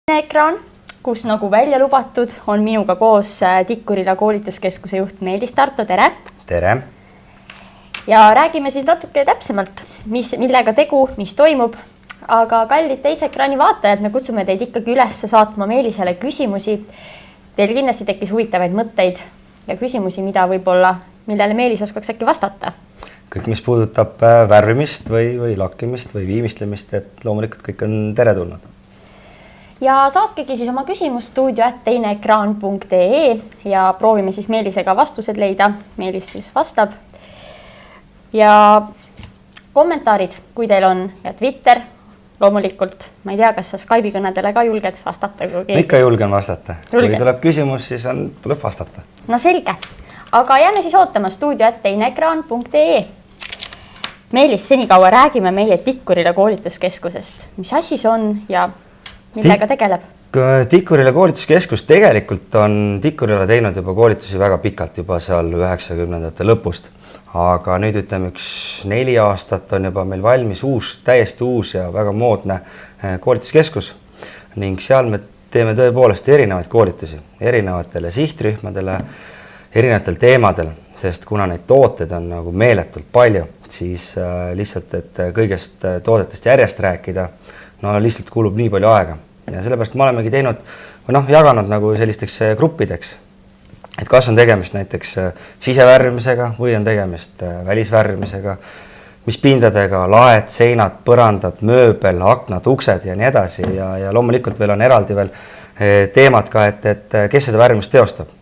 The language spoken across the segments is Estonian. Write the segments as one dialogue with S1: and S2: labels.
S1: Ekraan, kus nagu välja lubatud on minuga koos Tikkurila koolituskeskuse juht Meelis Tarto, tere!
S2: Tere!
S1: Ja räägime siis natuke täpsemalt, millega tegu, mis toimub. Aga kallid teise ekraani vaatajad, me kutsume teid ikkagi üles saatma Meelisele küsimusi. Teil kindlasti tekkis huvitavaid mõtteid ja küsimusi, millele Meelis oskaks äkki vastata.
S2: Kõik, mis puudutab värvimist või lakkimist või viimistlemist, et loomulikult kõik on teretulnud.
S1: Ja saatkegi siis oma küsimus stuudio@teineekraan.ee ja proovime siis Meelisega vastused leida. Meelis siis vastab. Ja kommentaarid, kui teil on, ja Twitter, loomulikult, ma ei tea, kas sa Skype'i kõnedele ka julged vastata?
S2: Ikka julgen vastata. Kui tuleb küsimus, siis tuleb vastata.
S1: No selge. Aga jääme siis ootama stuudio@teineekraan.ee. Meelis, senikaua räägime meie Tikkurila koolituskeskusest. Mis asi see on ja millega tegeleb?
S2: Tikkurila koolituskeskus tegelikult on Tikkurila teinud juba koolitusi väga pikalt, juba seal 90ndate lõpust. Aga nüüd ütleme 4 aastat on juba meil valmis täiesti uus ja väga moodne koolituskeskus. Ning seal me teeme tõepoolest erinevaid koolitusi, erinevatele sihtrühmadele, erinevatel teemadel, sest kuna neid tooteid on nagu meeletult palju, siis lihtsalt, et kõigest toodetest järjest rääkida, no lihtsalt kulub nii palju aega. Ja sellepärast me olemegi teinud jaganud nagu sellisteks gruppideks, et kas on tegemist näiteks sisevärvimisega või on tegemist välisvärvimisega, mis pindadega, laed, seinad, põrandad, mööbel, aknad, uksed ja nii edasi. Ja loomulikult veel on eraldi veel teemad ka, et kes seda värvimist teostab.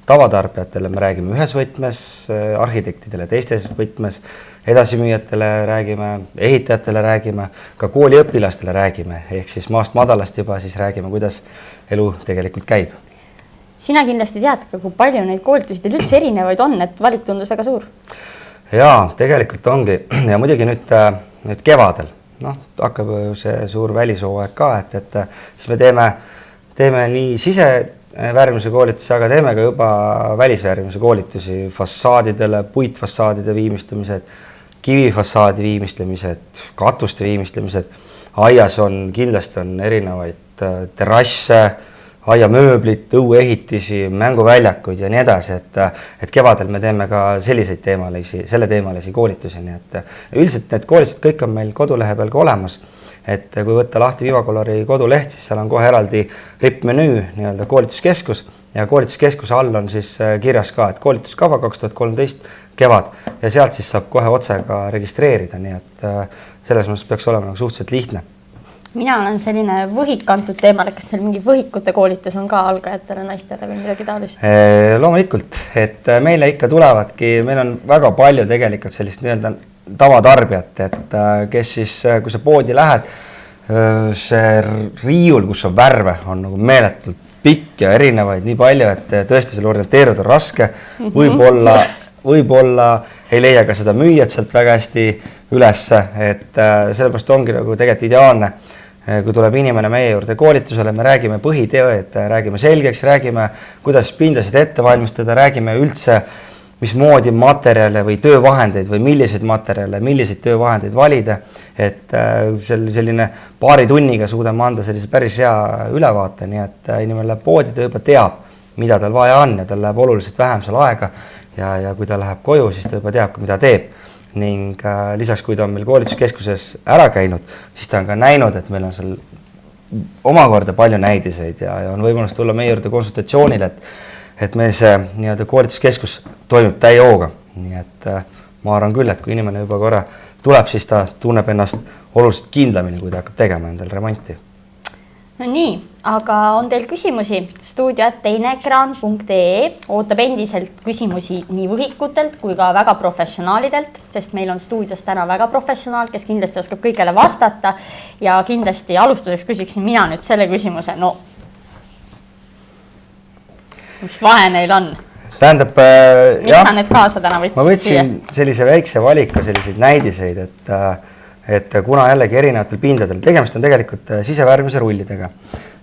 S2: Tavatarbijatele me räägime ühes võtmes, arhitektidele teistes võtmes, edasimüüjatele räägime, ehitajatele räägime, ka kooliõpilastele räägime, ehk siis maast madalast juba siis räägime, kuidas elu tegelikult käib.
S1: Sina kindlasti tead ka, kui palju neid koolitusi teil üldse erinevaid on, et valik tundus väga suur?
S2: Jaa, tegelikult ongi ja muidugi nüüd kevadel, hakkab see suur välishooaeg ka, et siis me teeme nii sisevärvimise koolitusi, aga teeme ka juba välisvärvimise koolitusi, fassaadidele, puitfassaadide viimistlemised, kivifassaadi viimistlemised, katuste viimistlemised. Aias kindlasti on erinevaid terrasse, aiamööblit, õuehitisi, mänguväljakuid ja nii edasi, et kevadel me teeme ka selle teemalisi koolitusi. Nii et üldiselt need koolitused kõik on meil kodulehe peal ka olemas. Et kui võtta lahti Vivacolori koduleht, siis seal on kohe eraldi rippmenüü, nii-öelda koolituskeskus ja koolituskeskuse all on siis kirjas ka, et koolituskava 2013 kevad ja sealt siis saab kohe otse ka registreerida, nii et selles mõttes peaks olema suhteliselt lihtne.
S1: Mina olen selline võhik antud teemal, kas teil mingi võhikute koolitus on ka algajatele, naistele või midagi taolist?
S2: Loomulikult, et meile ikka tulevadki, meil on väga palju tegelikult sellist nii-öelda tavatarbijat, et kes siis, kui sa poodi lähed, see riiul, kus on värve, on nagu meeletult pikk ja erinevaid nii palju, et tõesti seal orienteeruda on raske. Võib-olla ei leia ka seda müüjat sealt väga hästi ülesse, et sellepärast ongi nagu tegelikult ideaalne. Kui tuleb inimene meie juurde koolitusele, me räägime põhitööd, räägime selgeks, räägime, kuidas pindasid ette valmistada, räägime üldse, mismoodi materjale või töövahendeid või milliseid materjale, milliseid töövahendeid valida, et selline paari tunniga suudame anda sellise päris hea ülevaate, nii et inimene läheb poodi, ta juba teab, mida tal vaja on ja tal läheb oluliselt vähem seal aega ja kui ta läheb koju, siis ta juba teab, mida teeb. Ning lisaks, kui ta on meil koolituskeskuses ära käinud, siis ta on ka näinud, et meil on seal omakorda palju näidiseid ja on võimalus tulla meie juurde konsultatsioonile, et meil see nii-öelda koolituskeskus toimub täiehooga. Nii et ma arvan küll, et kui inimene juba korra tuleb, siis ta tunneb ennast oluliselt kindlamini, kui ta hakkab tegema endal remonti.
S1: No nii, aga on teil küsimusi? stuudio@teineekraan.ee ootab endiselt küsimusi nii võhikutelt kui ka väga professionaalidelt, sest meil on stuudios täna väga professionaal, kes kindlasti oskab kõigele vastata ja kindlasti alustuseks küsiksin mina nüüd selle küsimuse, mis vahe neil on?
S2: Tähendab,
S1: mis sa need kaasa täna võtsid?
S2: Ma võtsin sellise väikse valiku, selliseid näidiseid, et kuna jällegi erinevatel pindadel, tegemist on tegelikult sisevärvimise rullidega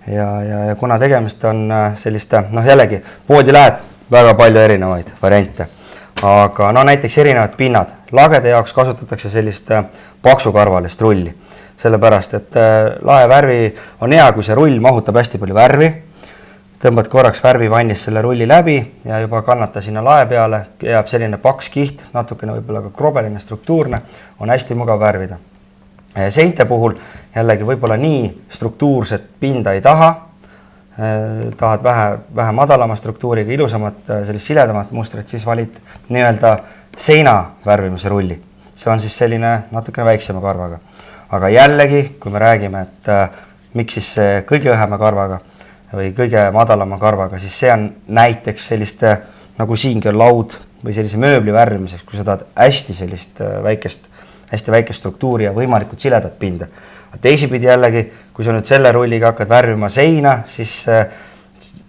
S2: ja kuna tegemist on selliste, jällegi poodi lähed väga palju erinevaid variante, aga näiteks erinevad pinnad, lagede jaoks kasutatakse sellist paksukarvalist rulli. sellepärast, et lae värvi on hea, kui see rull mahutab hästi palju värvi, tõmbad korraks värvivannist selle rulli läbi ja juba kannata sinna lae peale, jääb selline paks kiht, natukene võib-olla ka krobeline struktuurne, on hästi mugav värvida. Seinte puhul jällegi võib-olla nii struktuurset pinda ei taha, tahad vähe madalama struktuuriga, ilusamat, sellist siledamat mustrit, siis valid nii-öelda seina värvimise rulli. See on siis selline natukene väiksema karvaga. Aga jällegi, kui me räägime, et miks siis see kõige õhema karvaga või kõige madalama karvaga, siis see on näiteks selliste, nagu siingi on laud või sellise mööbli värvimiseks, kui sa tahad hästi sellist hästi väikest struktuuri ja võimalikult siledat pinda. Teisipidi jällegi, kui sa nüüd selle rulliga hakkad värvima seina, siis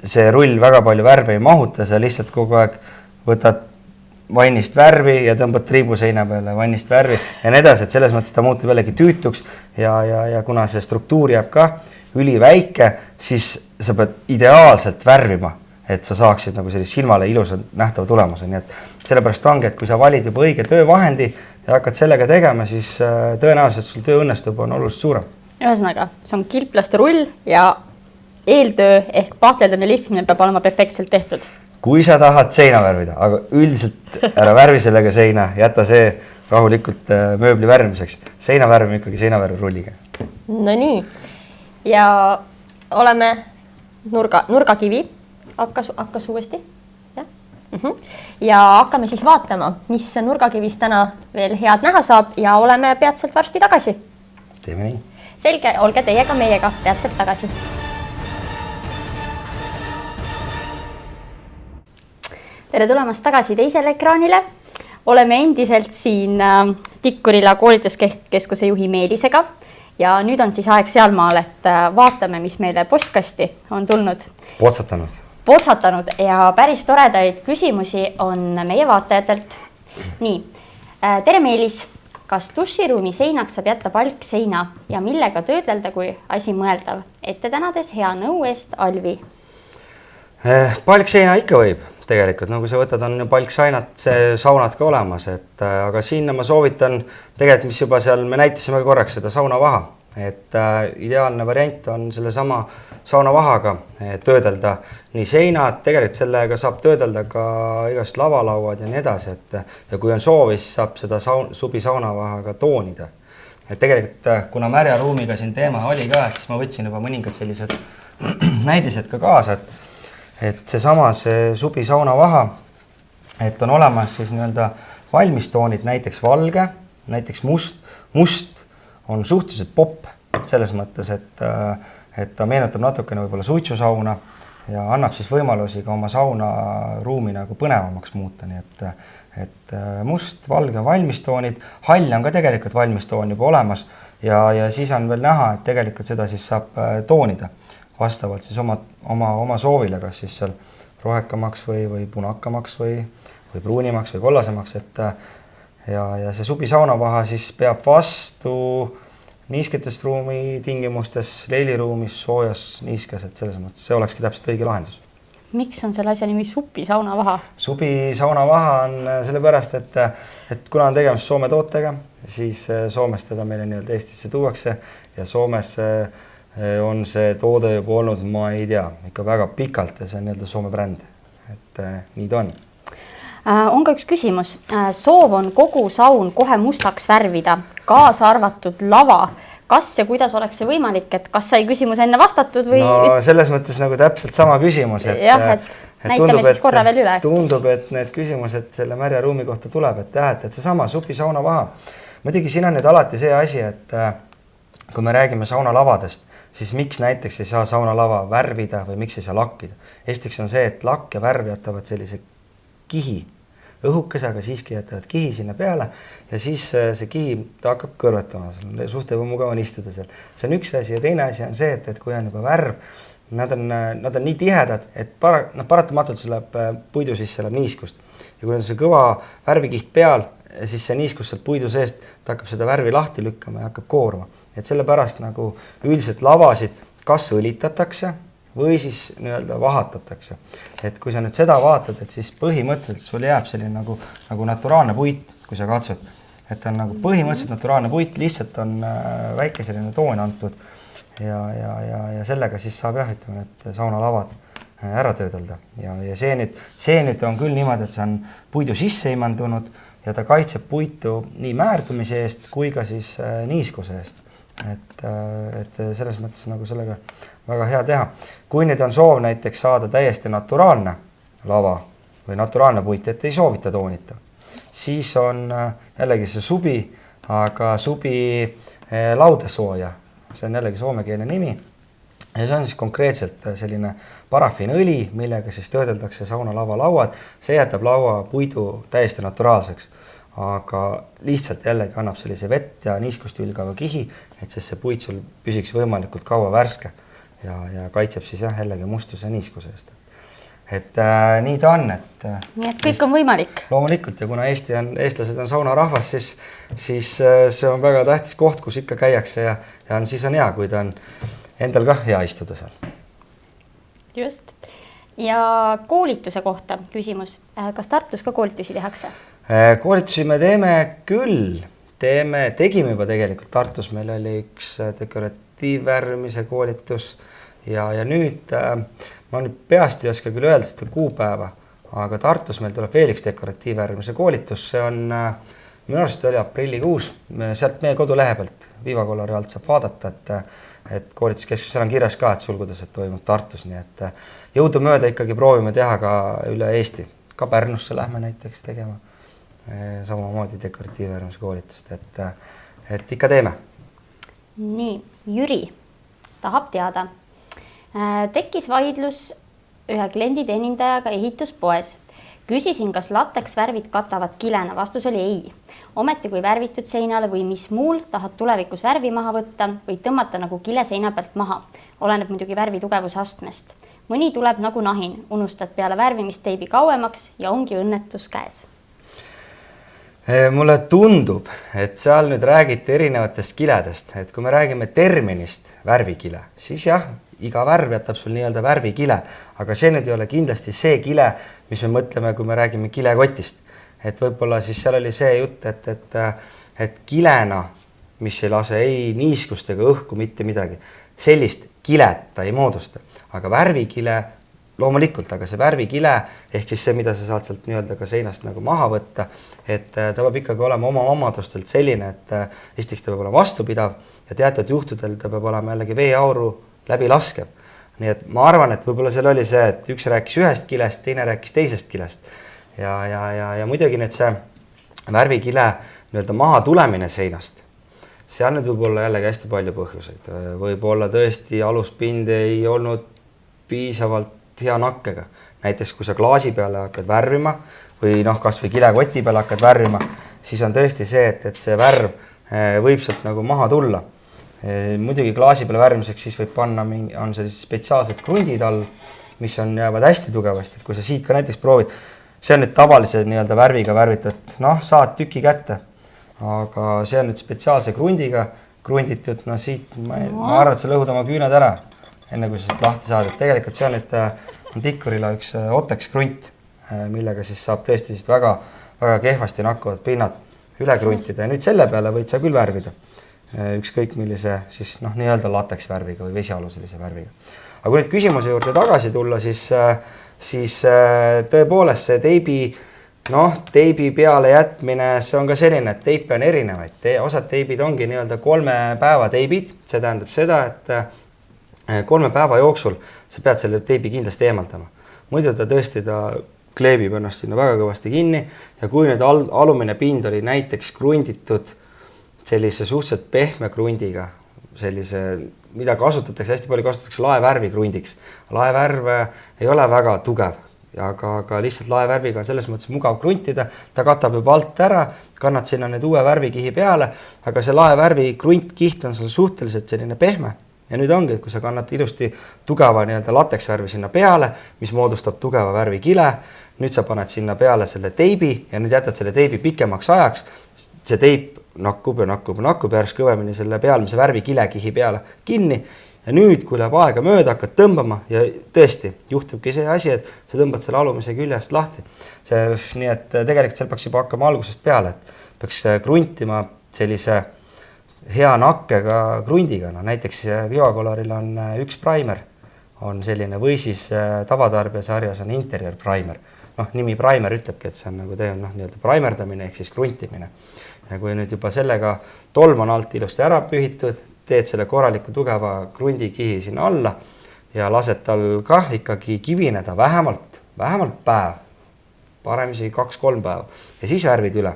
S2: see rull väga palju värvi ei mahuta, sa lihtsalt kogu aeg võtad vannist värvi ja tõmbad triibu seina peale, vannist värvi ja nii edasi, et selles mõttes ta muutub jällegi tüütuks ja kuna see struktuur jääb ka üliväike, siis sa pead ideaalselt värvima, et sa saaksid nagu sellist silmale ilusa nähtava tulemuse. Nii et sellepärast ongi, et kui sa valid juba õige töövahendi ja hakkad sellega tegema, siis tõenäoliselt sul töö õnnestub on oluliselt suurem.
S1: Ühesõnaga, see on kilplaste rull ja eeltöö ehk paateldamine lihvimine peab olema perfektselt tehtud.
S2: Kui sa tahad seina värvida, aga üldiselt ära värvi sellega seina, jäta see rahulikult mööbli värvimiseks. Seina värvime ikkagi seinavärvi rulliga.
S1: No nii, ja oleme nurgakivi, hakkas uuesti. Ja hakkame siis vaatama, mis nurgakivis täna veel head näha saab ja oleme peatselt varsti tagasi.
S2: Teeme nii.
S1: Selge, olge teiega meiega peatselt tagasi. Tere tulemast tagasi teisele ekraanile. Oleme endiselt siin Tikkurila koolituskeskuse juhi Meelisega ja nüüd on siis aeg sealmaal, et vaatame, mis meile postkasti on tulnud. Potsatanud ja päris toredaid küsimusi on meie vaatajatelt. Nii, tere Meelis, kas duširuumi seinaks saab jätta palkseina ja millega töödelda, kui asi mõeldav? Ette tänades hea nõu eest, Alvi.
S2: Palkseina ikka võib. Tegelikult, nagu sa võtad, on palksainad, saunad ka olemas, aga siin ma soovitan tegelikult, mis juba seal, me näitasime korraks seda saunavaha, et ideaalne variant on selle sama saunavahaga töödelda nii seinad, tegelikult sellega saab töödelda ka igast lavalauad ja nii edasi, ja kui on soovis, saab seda subi saunavahaga toonida. Et tegelikult, kuna märja ruumiga siin teema oli ka, siis ma võtsin juba mõningad sellised näidised ka kaasa, et see subi saunavaha, et on olemas siis nii-öelda valmistoonid, näiteks valge, näiteks must on suhteliselt popp selles mõttes, et ta meenutab natukene võib-olla suitsusauna ja annab siis võimalusi ka oma saunaruumi nagu põnevamaks muuta, nii et must, valge on valmistoonid, hall on ka tegelikult valmistoon juba olemas ja siis on veel näha, et tegelikult seda siis saab toonida vastavalt siis oma soovile, kas siis seal rohekamaks või punakamaks või pruunimaks või kollasemaks, ja see subi saunavaha siis peab vastu niisketest ruumi tingimustes, leiliruumis, soojas, niiskes, et selles mõttes see olekski täpselt õige lahendus.
S1: Miks on selle asja nimi subi saunavaha?
S2: Subi saunavaha on sellepärast, et kuna on tegemist Soome tootega, siis Soomest teda meile nii-öelda Eestisse tuuakse ja Soomes on see toode juba olnud, ma ei tea, ikka väga pikalt ja see on nii-öelda Soome bränd, et nii ta on.
S1: On ka üks küsimus. Soov on kogu saun kohe mustaks värvida, kaasa arvatud lava. Kas ja kuidas oleks see võimalik, et kas sai küsimus enne vastatud või?
S2: No selles mõttes nagu täpselt sama küsimus, et
S1: näitame siis korra veel üle.
S2: Tundub, et need küsimused selle märja ruumi kohta tuleb, et see sama subi saunavaha. Muidugi siin on nüüd alati see asi, et kui me räägime saunalavadest, siis miks näiteks ei saa saunalava värvida või miks ei saa lakkida? Esiteks on see, et lakk ja värv jätavad sellise kihi õhukese, aga siiski jätavad kihi sinna peale ja siis see kihi ta hakkab kõrvetama, suht mugav on istuda seal. See on üks asi ja teine asi on see, et kui on juba värv, nad on nii tihedad, et paratamatult see läheb puidu sisse, läheb niiskust. Ja kui on see kõva värvikiht peal, siis see niiskus sealt puidu seest, ta hakkab seda värvi lahti lükkama ja hakkab kooruma. Et sellepärast nagu üldiselt lavasid kas õlitatakse või siis nii-öelda vahatatakse. Et kui sa nüüd seda vaatad, et siis põhimõtteliselt sul jääb selline nagu naturaalne puit, kui sa katsud. et on nagu põhimõtteliselt naturaalne puit, lihtsalt on väike selline toon antud ja sellega siis saab jah, ütleme, et saunalavad ära töödelda ja see nüüd on küll niimoodi, et see on puidu sisse imandunud ja ta kaitseb puitu nii määrdumise eest kui ka siis niiskuse eest. Et selles mõttes nagu sellega väga hea teha. Kui nüüd on soov näiteks saada täiesti naturaalne lava või naturaalne puit, et ei soovita toonita, siis on jällegi see subi, aga subi laudasooja. See on jällegi soomekeelne nimi. Ja see on siis konkreetselt selline parafiinõli, millega siis töödeldakse saunalava lauad. See jätab laua puidu täiesti naturaalseks, aga lihtsalt jällegi annab sellise vett ja niiskust ülgava kihi, et siis see puit sul püsiks võimalikult kaua värske ja kaitseb siis jällegi mustuse niiskuse eest. Et nii ta on.
S1: Nii et kõik on võimalik.
S2: Loomulikult ja kuna eestlased on saunarahvas, siis see on väga tähtis koht, kus ikka käiakse ja siis on hea, kui ta on endal ka hea istuda seal.
S1: Just. Ja koolituse kohta küsimus. Kas Tartus ka koolitusi tehakse?
S2: Koolitusi me teeme küll. Tegime juba tegelikult Tartus. Meil oli üks dekoratiivvärvimise koolitus ja nüüd ma nüüd peast ei oska küll öelda seda kuupäeva, aga Tartus meil tuleb veel üks dekoratiivvärvimise koolitus. See on minu arust oli aprillikuus. Sealt meie kodulehe pealt Viivakollari alt saab vaadata, et koolituskeskus, seal on kirjas ka, et sulgudes, et toimub Tartus, nii et jõudumööda ikkagi proovime teha ka üle Eesti. Ka Pärnusse lähme näiteks tegema samamoodi dekoratiivvärvimise koolitust, et ikka teeme.
S1: Nii, Jüri tahab teada. Tekkis vaidlus ühe kliendi teenindajaga ehituspoes. Küsisin, kas lateksvärvid katavad kilena. Vastus oli ei. Ometi kui värvitud seinale või mis muul tahad tulevikus värvi maha võtta või tõmmata nagu kile seina pealt maha. Oleneb muidugi värvi tugevuse astmest. Mõni tuleb nagu nahin, unustad peale värvimist teibi kauemaks ja ongi õnnetus käes.
S2: Mulle tundub, et seal nüüd räägite erinevatest kiledest, et kui me räägime terminist värvikile, siis jah, iga värv jätab sul nii-öelda värvikile, aga see nüüd ei ole kindlasti see kile, mis me mõtleme, kui me räägime kilekotist. Et võib-olla siis seal oli see jutt, et kilena, mis ei lase ei niiskust ega õhku mitte midagi, sellist kilet ta ei moodusta, aga värvikile loomulikult, aga see värvikile ehk siis see, mida sa saad sealt nii-öelda ka seinast nagu maha võtta, et ta peab ikkagi olema oma omadustelt selline, et esiteks ta peab olema vastupidav ja teatud juhtudel ta peab olema jällegi veeauru läbi laskev. Nii et ma arvan, et võib-olla seal oli see, et üks rääkis ühest kilest, teine rääkis teisest kilest ja muidugi nüüd see värvikile nii-öelda maha tulemine seinast, seal nüüd võib olla jällegi hästi palju põhjuseid. Võib-olla tõesti aluspind ei olnud piisavalt hea nakkega. Näiteks kui sa klaasi peale hakkad värvima või kas või kilekoti peale hakkad värvima, siis on tõesti see, et see värv võib sealt nagu maha tulla. Muidugi klaasi peale värvimiseks siis võib panna, on sellised spetsiaalsed krundid all, mis jäävad hästi tugevasti. Et kui sa siit ka näiteks proovid, see on nüüd tavalise nii-öelda värviga värvitud, saad tüki kätte, aga see on nüüd spetsiaalse krundiga krunditud, siit ma arvan, et sa lõhud oma küüned ära, enne kui sa sealt lahti saad. Et tegelikult see on nüüd tikkurila üks Otex krunt, millega siis saab tõesti väga, väga kehvasti nakkuvad pinnad üle kruntida. Ja nüüd selle peale võid sa küll värvida ükskõik millise siis nii-öelda lateksvärviga või vesialuselise värviga. Aga kui nüüd küsimuse juurde tagasi tulla, siis tõepoolest see teibi peale jätmine, see on ka selline, et teipe on erinevaid. Osad teibid ongi nii-öelda 3 päeva teibid, see tähendab seda, et 3 päeva jooksul sa pead selle teibi kindlasti eemaldama. Muidu ta tõesti kleebib ennast sinna väga kõvasti kinni ja kui nüüd alumine pind oli näiteks krunditud sellise suhteliselt pehme krundiga, mida kasutatakse, hästi palju kasutatakse laevärvi krundiks. Laevärv ei ole väga tugev, aga lihtsalt laevärviga on selles mõttes mugav kruntida, ta katab juba alt ära, kannad sinna nüüd uue värvikihi peale, aga see laevärvi kruntkiht on seal suhteliselt selline pehme. Ja nüüd ongi, et kui sa kannad ilusti tugeva nii-öelda lateksvärvi sinna peale, mis moodustab tugeva värvikile, nüüd sa paned sinna peale selle teibi ja nüüd jätad selle teibi pikemaks ajaks, see teip nakkub järjest kõvemini selle pealmise värvikilekihi peale kinni ja nüüd, kui läheb aega mööda, hakkad tõmbama ja tõesti juhtubki see asi, et sa tõmbad selle alumise küljest lahti. Nii et tegelikult seal peaks juba hakkama algusest peale, et peaks kruntima sellise hea nakkega krundiga, no näiteks Vivacoloril on üks primer, on selline, või siis tavatarbija sarjas on interior primer. Noh, nimi primer ütlebki, et see on nagu nii-öelda primerdamine ehk siis kruntimine. Ja kui nüüd juba sellega tolm on alt ilusti ära pühitud, teed selle korraliku tugeva krundikihi sinna alla ja lased tal kah ikkagi kivineda vähemalt päev, parem isegi 2-3 päeva ja siis värvid üle.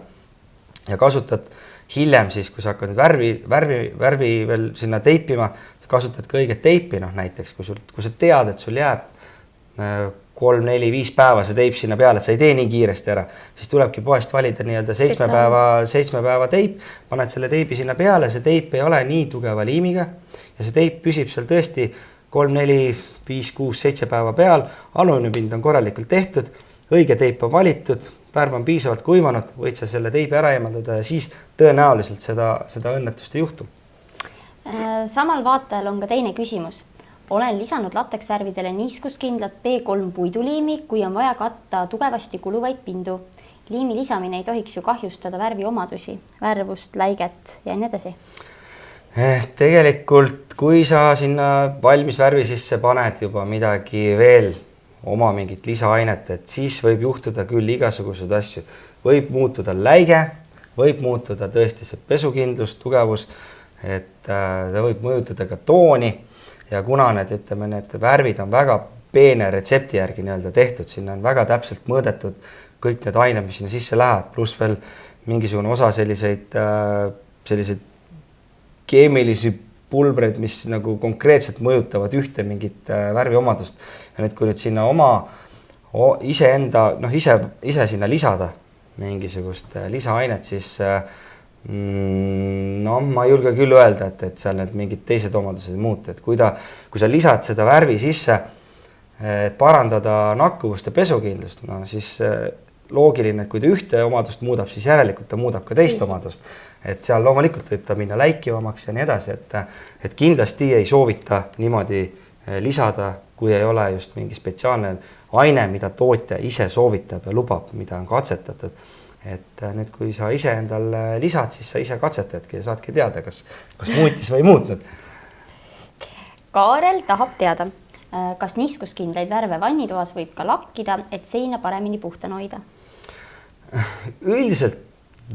S2: Ja kasutad hiljem siis, kui sa hakkad nüüd värvi veel sinna teipima, kasutad ka õiget teipi, noh näiteks, kui sa tead, et sul jääb 3-4-5 päeva see teip sinna peale, et sa ei tee nii kiiresti ära, siis tulebki poest valida nii-öelda 7 päeva teip, paned selle teibi sinna peale, see teip ei ole nii tugeva liimiga ja see teip püsib seal tõesti 3-4-5-6-7 päeva peal, alumiiniumpind on korralikult tehtud, õige teip on valitud, värv on piisavalt kuivanud, võid sa selle teibi ära eemaldada ja siis tõenäoliselt seda õnnetust ei juhtu.
S1: Samal vaatajal on ka teine küsimus. Olen lisanud lateksvärvidele niiskuskindlat B3 puiduliimi, kui on vaja katta tugevasti kuluvaid pindu. Liimi lisamine ei tohiks ju kahjustada värvi omadusi, värvust, läiget ja nii edasi.
S2: Tegelikult, kui sa sinna valmis värvi sisse paned juba midagi veel, oma mingit lisaainet, et siis võib juhtuda küll igasuguseid asju. Võib muutuda läige, võib muutuda tõesti see pesukindlus, tugevus, et ta võib mõjutada ka tooni ja kuna need värvid on väga peene retsepti järgi nii-öelda tehtud, sinna on väga täpselt mõõdetud kõik need ained, mis sinna sisse lähevad, pluss veel mingisugune osa selliseid keemilisi pulbreid, mis nagu konkreetselt mõjutavad ühte mingit värviomadust. Ja nüüd, kui nüüd sinna ise sinna lisada mingisugust lisaainet, siis ma ei julge küll öelda, et seal need mingid teised omadused ei muutu. Et kui sa lisad seda värvi sisse, et parandada nakkuvust ja pesukindlust, siis loogiline, et kui ta ühte omadust muudab, siis järelikult ta muudab ka teist omadust. Et seal loomulikult võib ta minna läikivamaks ja nii edasi, et kindlasti ei soovita niimoodi lisada, kui ei ole just mingi spetsiaalne aine, mida tootja ise soovitab ja lubab, mida on katsetatud. Et nüüd, kui sa ise endal lisad, siis sa ise katsetadki ja saadki teada, kas muutis või ei muutnud.
S1: Kaarel tahab teada, kas niiskuskindlaid värve vannitoas võib ka lakkida, et seina paremini puhtana hoida?
S2: Üldiselt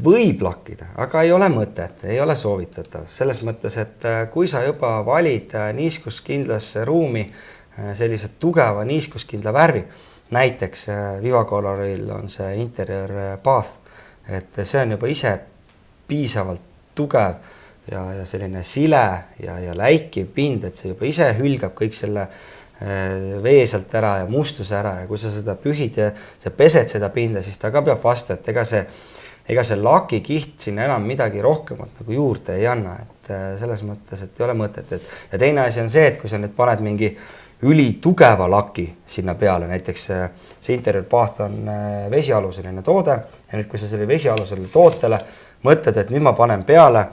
S2: võib lakkida, aga ei ole mõtet, ei ole soovitatav. Selles mõttes, et kui sa juba valid niiskuskindlasse ruumi sellise tugeva niiskuskindla värvi, näiteks Vivacoloril on see interior bath, et see on juba ise piisavalt tugev ja selline sile ja läikiv pind, et see juba ise hülgab kõik selle vee sealt ära ja mustuse ära ja kui sa seda pühid ja sa pesed seda pinda, siis ta ka peab vastu, et ega see lakikiht sinna enam midagi rohkemat nagu juurde ei anna, et selles mõttes, et ei ole mõtet. Ja teine asi on see, et kui sa nüüd paned mingi ülitugeva laki sinna peale, näiteks see interior bath on vesialuseline toode ja nüüd, kui sa selle vesialusele tootele mõtled, et nüüd ma panen peale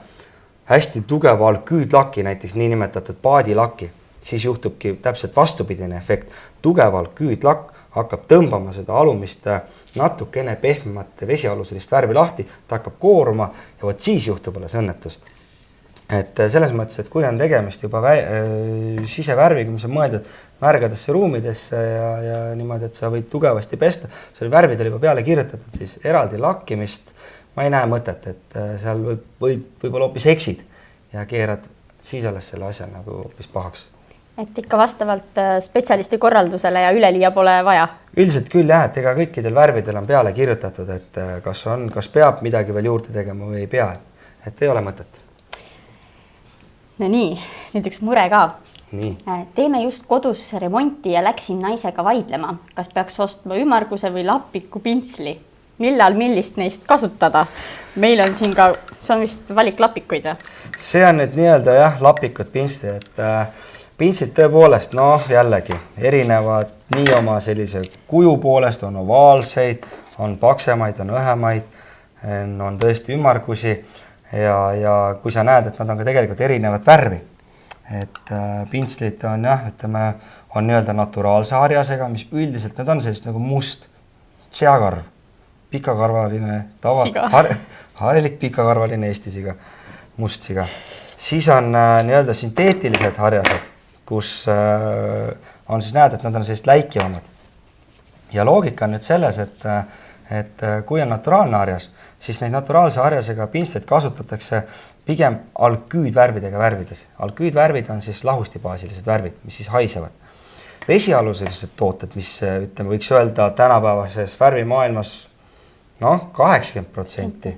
S2: hästi tugeva alküüdlaki, näiteks niinimetatud paadilaki, siis juhtubki täpselt vastupidine efekt. Tugev alküüdlakk hakkab tõmbama seda alumist natukene pehmemat vesialuselist värvi lahti, ta hakkab kooruma ja vot siis juhtub alles õnnetus. Et selles mõttes, et kui on tegemist juba sisevärviga, mis on mõeldud märgadesse ruumidesse ja niimoodi, et sa võid tugevasti pesta, selle värvid oli juba peale kirjutatud, siis eraldi lakkimist ma ei näe mõtet, et seal võib-olla hoopis eksid ja keerad siis alles selle asja nagu hoopis pahaks.
S1: Et ikka vastavalt spetsialisti korraldusele ja üleliia pole vaja?
S2: Üldiselt küll jah, et ega kõikidel värvidel on peale kirjutatud, et kas peab midagi veel juurde tegema või ei pea, et ei ole mõtet.
S1: No nii, nüüd üks mure ka.
S2: Nii.
S1: Teeme just kodus remonti ja läksin naisega vaidlema, kas peaks ostma ümmarguse või lapiku pintsli. Millal millist neist kasutada? Meil on siin ka, see on vist valik lapikuid.
S2: See on nüüd nii-öelda jah, lapikud pintsli, et pintslid tõepoolest, jällegi erinevad nii oma sellise kuju poolest, on ovaalseid, on paksemaid, on õhemaid, on tõesti ümmargusi ja kui sa näed, et nad on ka tegelikult erinevat värvi, et pintslid on on nii-öelda naturaalse harjasega, mis üldiselt need on sellist nagu must seakarv, pikakarvaline,
S1: Siga.
S2: harilik pikakarvaline Eesti siga, must siga. Siis on nii-öelda sünteetilised harjased, kus on siis näed, et nad on sellised läikivamad. Ja loogika on nüüd selles, et kui on naturaalne harjas, siis neid naturaalse harjasega pintsleid kasutatakse pigem alküüdvärvidega värvides. Alküüdvärvid on siis lahustibaasilised värvid, mis siis haisevad. Vesialuselised tooted, mis ütleme, võiks öelda tänapäevases värvimaailmas 80%,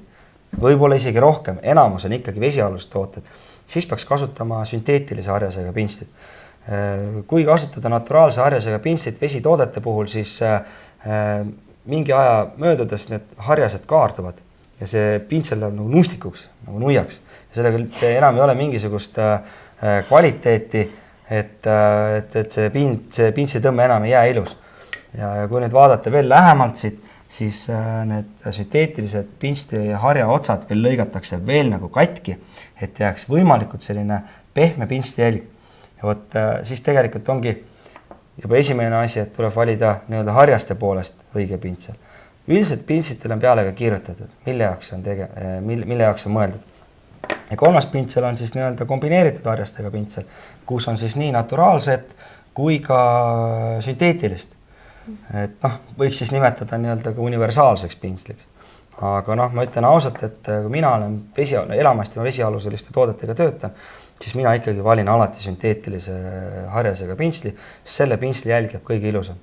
S2: võib-olla isegi rohkem, enamus on ikkagi vesialused tooted, siis peaks kasutama sünteetilise harjasega pintslit. Kui kasutada naturaalse harjasega pintslit vesitoodete puhul, siis mingi aja möödudes need harjased kaarduvad ja see pintsel on nagu nustikuks, nagu nuiaks. Ja sellega enam ei ole mingisugust kvaliteeti, et see pintsitõmme enam ei jää ilus. Ja kui nüüd vaadata veel lähemalt siit, siis need sünteetilised pintsli harja otsad veel lõigatakse veel nagu katki, et jääks võimalikult selline pehme pintsli jälg. Ja võt, siis tegelikult ongi juba esimene asi, et tuleb valida nii-öelda harjaste poolest õige pintsel. Üldiselt pintslitel on peale ka kirjutatud, mille jaoks on mõeldud. Ja kolmas pintsel on siis nii-öelda kombineeritud harjastega pintsel, kus on siis nii naturaalset kui ka sünteetilist. Et võiks siis nimetada nii-öelda ka universaalseks pintsliks. Aga ma ütlen ausalt, et kui mina olen elamasti vesialuseliste toodetega töötan, siis mina ikkagi valin alati sünteetilise harjasega pintsli, sest selle pintsli jälg jääb kõige ilusam.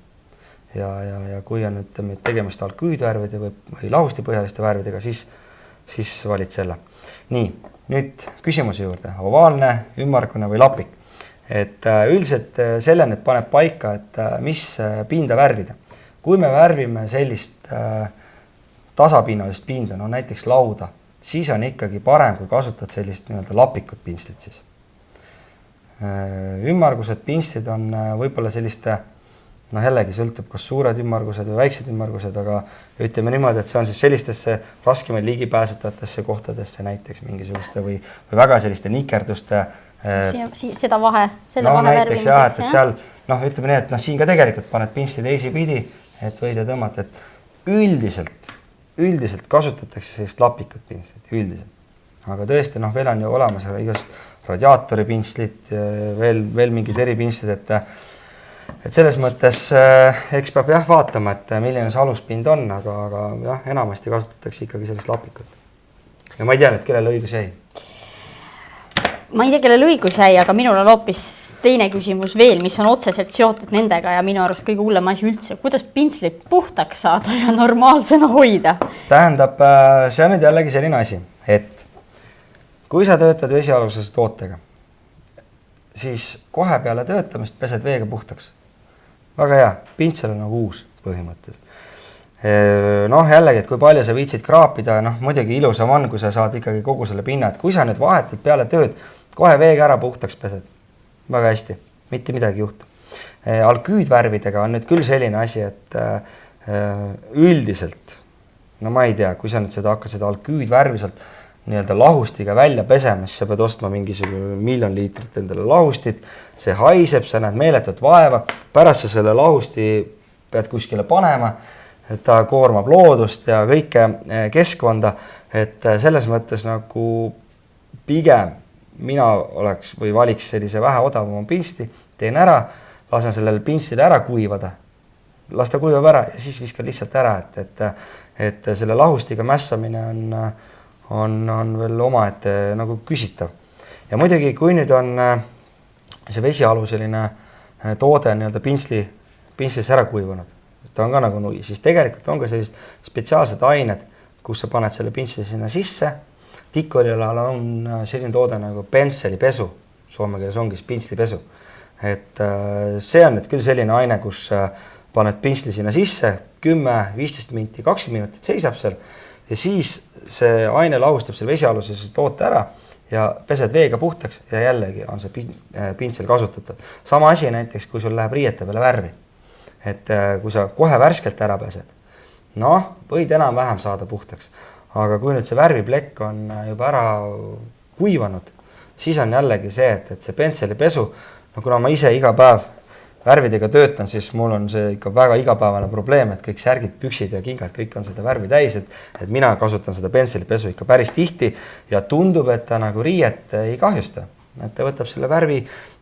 S2: Ja kui on tegemist alküüdvärvide või lahustipõhjaliste värvidega, siis valid selle. Nii, nüüd küsimuse juurde. Ovaalne, ümmargune või lapik. Et üldiselt selle nüüd paneb paika, et mis pinda värvida. Kui me värvime sellist tasapinnalist pinda, näiteks lauda, siis on ikkagi parem, kui kasutad sellist nii-öelda lapikut pintslit siis. Ümmargused pintslid on võib-olla selliste, jällegi sõltub, kas suured ümmargused või väiksed ümmargused, aga ütleme niimoodi, et see on siis sellistesse raskemaid ligipääsetavatesse kohtadesse näiteks mingisuguste või väga selliste nikerduste.
S1: Seda vahe
S2: näiteks jah, et seal, ütleme nii, et siin ka tegelikult paned pintsli teisipidi, et võida tõmmata, et üldiselt kasutatakse sellist lapikut pintslit, üldiselt. Aga tõesti, veel on ju olemas igast radiaatori pintslit, veel mingid eripintslid, et selles mõttes eks peab vaatama, et milline see aluspind on, aga enamasti kasutatakse ikkagi sellist lapikut. Ja ma ei tea nüüd, kellel õigus jäi.
S1: Ma ei tea, kellel õigus jäi, aga minul on hoopis teine küsimus veel, mis on otseselt seotud nendega ja minu arust kõige hullem asi üldse. Kuidas pintslit puhtaks saada ja normaalsena hoida? Tähendab,
S2: see on nüüd jällegi selline asi, et kui sa töötad vesialuses tootega, siis kohe peale töötamist pesed veega puhtaks. Väga hea, pintsel on nagu uus põhimõttes. Jällegi, et kui palju sa viitsid kraapida, muidugi ilusam on, kui sa saad ikkagi kogu selle pinna, et kui sa nüüd vahetad peale tööd, kohe veega ära puhtaks pesed. Väga hästi, mitte midagi juhtu. Alküüdvärvidega on nüüd küll selline asi, et üldiselt, ma ei tea, kui sa nüüd hakkad seda alküüdvärvi sealt nii-öelda lahustiga välja pesema, siis sa pead ostma mingisugune 1 000 000 liitrit endale lahustit, see haiseb, sa näed meeletut vaeva, pärast sa selle lahusti pead kuskile panema, et ta koormab loodust ja kõike keskkonda, et selles mõttes nagu pigem mina oleks või valiks sellise vähe odavama pintsli, teen ära, lasen sellele pintslile ära kuivada, las ta kuivab ära ja siis viskan lihtsalt ära, et selle lahustiga mässamine on veel omaette nagu küsitav. Ja muidugi, kui nüüd on see vesialuseline toode nii-öelda pintslis ära kuivanud, ta on ka nagu nui, siis tegelikult on ka sellised spetsiaalsed ained, kus sa paned selle pintsli sinna sisse. Tikkurilal on selline toode nagu pentselipesu, soome keeles ongi pintslipesu. Et see on nüüd küll selline aine, kus paned pintsli sinna sisse, 10, 15 minti, 20 minutit seisab seal ja siis see aine lahustab selle vesialuses toote ära ja pesed veega puhtaks ja jällegi on see pintsel kasutatav. Sama asi näiteks, kui sul läheb riiete peale värvi. Et kui sa kohe värskelt ära pesed, võid enam-vähem saada puhtaks. Aga kui nüüd see värviplekk on juba ära kuivanud, siis on jällegi see, et see pentselipesu, kuna ma ise iga päev värvidega töötan, siis mul on see ikka väga igapäevane probleem, et kõik särgid, püksid ja kingad, kõik on seda värvi täis, et mina kasutan seda pentslipesu ikka päris tihti ja tundub, et ta nagu riiet ei kahjusta. Et ta võtab selle värvi,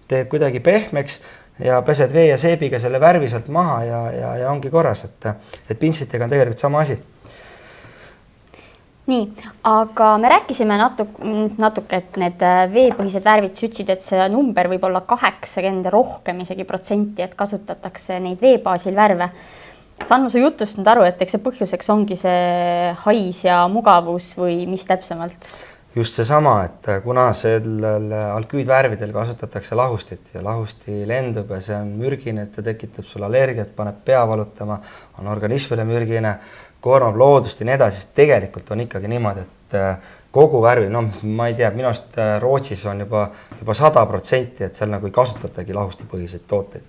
S2: teeb kuidagi pehmeks ja pesed vee ja seebiga selle värvi sealt maha ja ongi korras, et pintslitega on tegelikult sama asi.
S1: Nii, aga me rääkisime natuke, et need veepõhised värvid sütsid, et see number võib olla 80 rohkem isegi protsenti, et kasutatakse neid veebaasil värve. Saan ma su jutust nüüd aru, et eks see põhjuseks ongi see hais ja mugavus või mis täpsemalt?
S2: Just seesama, et kuna sellel alküüdvärvidel kasutatakse lahustit ja lahusti lendub ja see on mürgine, et ta tekitab sul allergiat, paneb pea valutama, on organismile mürgine, koormab loodust ja nii edasi, sest tegelikult on ikkagi niimoodi, et kogu värvi, ma ei tea, minu arust Rootsis on juba 100%, et seal nagu ei kasutatagi lahustipõhiseid tooteid.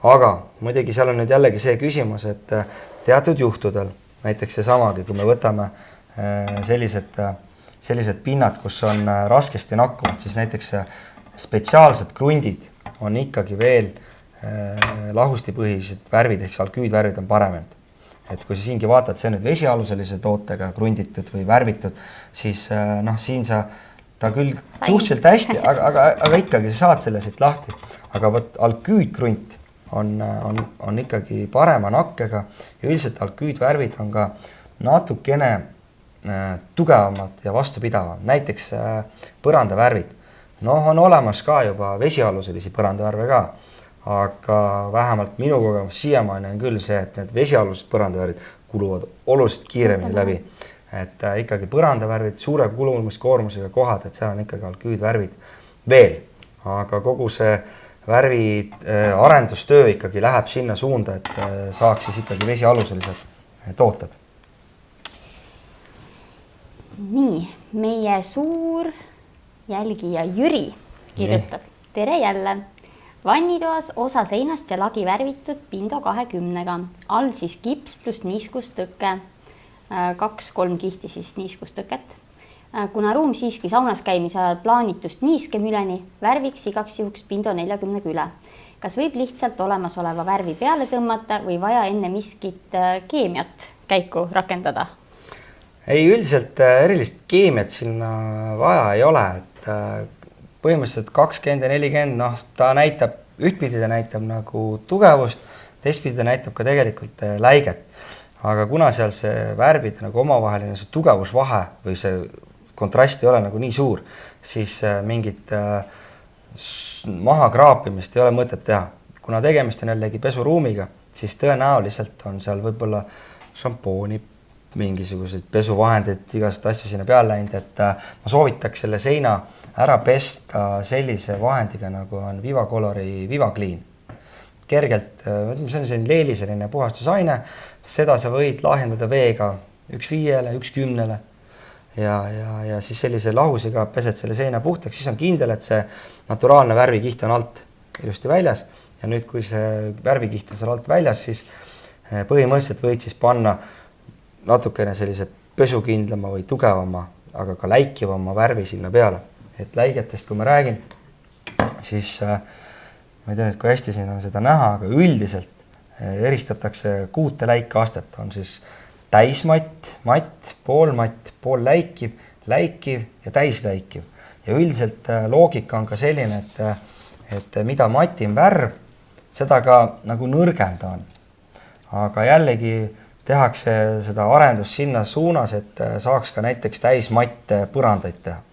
S2: Aga muidugi seal on nüüd jällegi see küsimus, et teatud juhtudel, näiteks seesamagi, kui me võtame sellised pinnad, kus on raskesti nakkuvad, siis näiteks spetsiaalsed krundid on ikkagi veel lahustipõhised värvid, ehk alküüdvärvid on paremad. Et kui sa siingi vaatad, see nüüd vesialuselise tootega krunditud või värvitud, siis siin ta küll suhteliselt hästi, aga ikkagi sa saad selle siit lahti. Aga võt alküüdkrunt on ikkagi parema nakkega ja üldiselt alküüdvärvid on ka natukene tugevamad ja vastupidavam. Näiteks põrandavärvid. On olemas ka juba vesialuselisi põrandavärve ka. Aga vähemalt minu kogemus siiamaani on küll see, et need vesialused põrandavärvid kuluvad oluliselt kiiremini läbi. Et ikkagi põrandavärvid, suure kulumiskoormusega kohad, et seal on ikkagi alküüdvärvid veel. Aga kogu see värvi arendustöö ikkagi läheb sinna suunda, et saaks siis ikkagi vesialuselised tooted.
S1: Nii, meie suur jälgija Jüri kirjutab. Tere jälle! Vannitoas osa seinast ja lagi värvitud Pindo 20-ga. All siis kips plus niiskustõke, 2-3 kihti siis niiskustõket. Kuna ruum siiski saunas käimise ajal plaanitust niiskem üleni, värviks igaks juhuks Pindo 40 üle. Kas võib lihtsalt olemasoleva värvi peale tõmmata või vaja enne miskit keemiat käiku rakendada?
S2: Ei, üldiselt erilist keemiat sinna vaja ei ole, et põhimõtteliselt 20 ja 40, ta näitab, ühtpidi ta näitab nagu tugevust, teistpidi ta näitab ka tegelikult läiget. Aga kuna seal see värvide nagu omavaheline see tugevusvahe või see kontrast ei ole nagu nii suur, siis mingit maha kraapimist ei ole mõtet teha. Kuna tegemist on jällegi pesuruumiga, siis tõenäoliselt on seal võib-olla šampooni, mingisugused pesuvahendid, igast asju sinna peale läinud, et ma soovitaks selle seina ära pesta sellise vahendiga, nagu on Vivacolori Vivaclean. Kergelt, see on selline leeliseline puhastusaine, seda sa võid lahjendada veega 1,5, 1,10 ja siis sellise lahusega pesed selle seina puhtaks, siis on kindel, et see naturaalne värvikiht on alt ilusti väljas ja nüüd, kui see värvikiht on seal alt väljas, siis põhimõtteliselt võid siis panna natukene sellise pesukindlama või tugevama, aga ka läikivama värvi sinna peale. Et läigetest, kui ma räägin, siis ma ei tea nüüd, kui hästi siin on seda näha, aga üldiselt eristatakse 6 läikeastet. On siis täismatt, matt, poolläikiv, läikiv ja täisläikiv. Ja üldiselt loogika on ka selline, et mida matim värv, seda ka nagu nõrgem ta on. Aga jällegi tehakse seda arendust sinna suunas, et saaks ka näiteks täismatt põrandaid teha.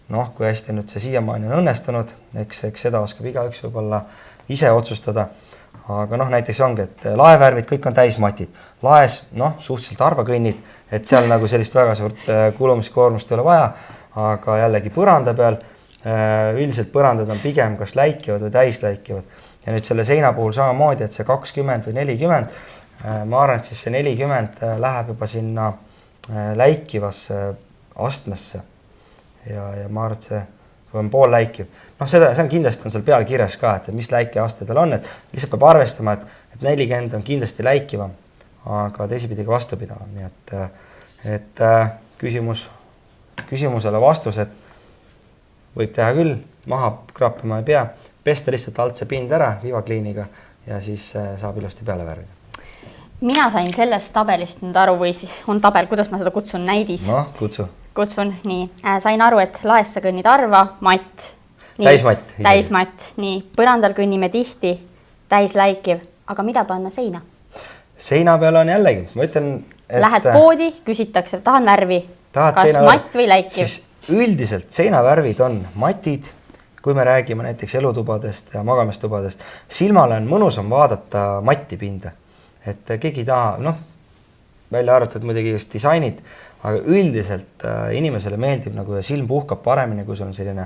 S2: Kui hästi nüüd see siiamaani on õnnestunud, eks seda oskab igaüks võib-olla ise otsustada. Aga näiteks ongi, et laevärvid kõik on täismatid. Laes, suhteliselt harva kõnnid, et seal nagu sellist väga suurt kulumiskoormust ei ole vaja. Aga jällegi põranda peal, üldiselt põrandad on pigem kas läikivad või täisläikivad. Ja nüüd selle seina puhul samamoodi, et see 20 või 40, ma arvan, et siis see 40 läheb juba sinna läikivasse astmesse. Ja ma arvan, et see on pool läikiv. See on kindlasti seal peal kirjas ka, et mis läikeaste tal on, et lihtsalt peab arvestama, et 40 on kindlasti läikivam, aga teisipidi ka vastupidavam. Nii et küsimusele vastus, et võib teha küll, maha kraapima ei pea, pesta lihtsalt alt see pind ära Vivacleaniga ja siis saab ilusti peale värvida.
S1: Mina sain sellest tabelist nüüd aru või siis on tabel, kuidas ma seda kutsun, näidis?
S2: Noh, kutsu.
S1: Kutsun, nii. Sain aru, et laes sa kõnnid harva, matt.
S2: Täismatt.
S1: Täismatt, nii. Põrandal kõnnime tihti, täisläikiv. Aga mida panna seina?
S2: Seina peal on jällegi, ma ütlen, et...
S1: Lähed poodi, küsitakse, tahan värvi. Kas matt või läikiv?
S2: Siis üldiselt seinavärvid on matid, kui me räägime näiteks elutubadest ja magamistubadest. Silmale on mõnus vaadata matti pinda. Et keegi taha, välja arvatud muidugi just disainid, aga üldiselt inimesele meeldib nagu ja silm puhkab paremini, kui sul on selline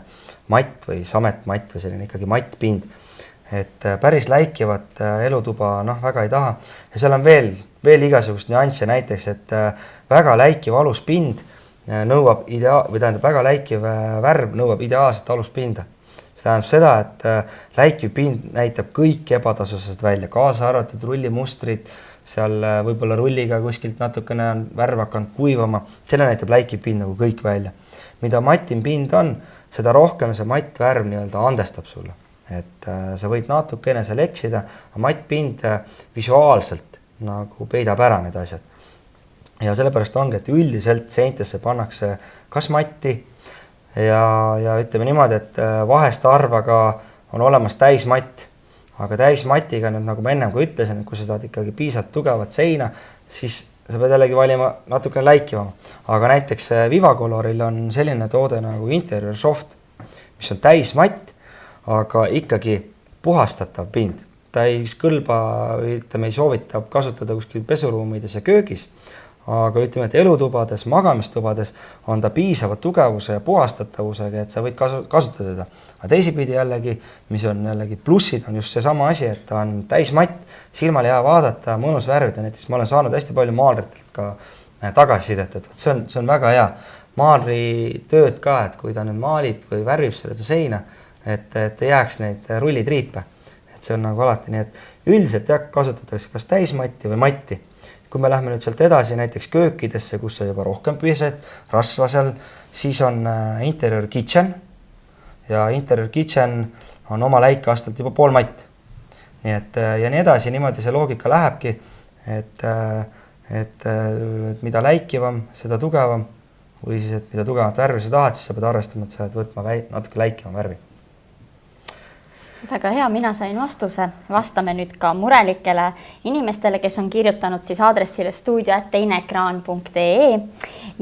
S2: matt või sametmatt või selline ikkagi mattpind. Et päris läikivat elutuba väga ei taha. Ja seal on veel igasugust nüansse, näiteks, et väga läikiv aluspind nõuab väga läikiv värv nõuab ideaalset aluspinda. See tähendab seda, et läikiv pind näitab kõik ebatasusest välja, kaasa arvatud rullimustrid, seal võib-olla rulliga kuskilt natukene on värv hakanud kuivama, selle näitab läikiv pind nagu kõik välja. Mida matim pind on, seda rohkem see matt värv andestab sulle. Et sa võid natukene seal eksida, aga mattpind visuaalselt nagu peidab ära need asjad. Ja sellepärast ongi, et üldiselt seintesse pannakse kas matti ja ütleme niimoodi, et vahest arvaga on olemas täismatt, aga täismatiga nüüd, nagu ma ennem kui ütlesin, kui sa saad ikkagi piisavalt tugevat seina, siis sa pead jällegi valima natukene läikivama. Aga näiteks Vivacoloril on selline toode nagu Interior Soft, mis on täismatt, aga ikkagi puhastatav pind. Ta ei kõlba, ütleme, ei soovita kasutada kuskil pesuruumides ja köögis, aga ütleme, et elutubades, magamistubades on ta piisava tugevuse ja puhastatavusega, et sa võid kasutada teda. Aga teisipidi jällegi, mis on jällegi plussid, on just see sama asi, et ta on täismatt, silmale hea vaadata, mõnus värvida. Näiteks ma olen saanud hästi palju maalritelt ka tagasisidet, et see on väga hea. Maalri tööd ka, et kui ta nüüd maalib või värvib selle seina, et ei jääks neid rullitriipe. Et see on nagu alati nii, et üldiselt kasutatakse kas täismatti või matti. Kui me lähme nüüd sealt edasi näiteks köökidesse, kus on juba rohkem pühised, rasva seal, siis on Interior Kitchen ja Interior Kitchen on oma läikeastelt juba pool matt. Nii et ja nii edasi, niimoodi see loogika lähebki, et mida läikivam, seda tugevam või siis, et mida tugevat värvi sa tahad, siis sa pead arvestama, et sa pead võtma natuke läikivam värvi.
S1: Väga hea, mina sain vastuse. Vastame nüüd ka murelikele inimestele, kes on kirjutanud siis aadressile stuudio@teineekraan.ee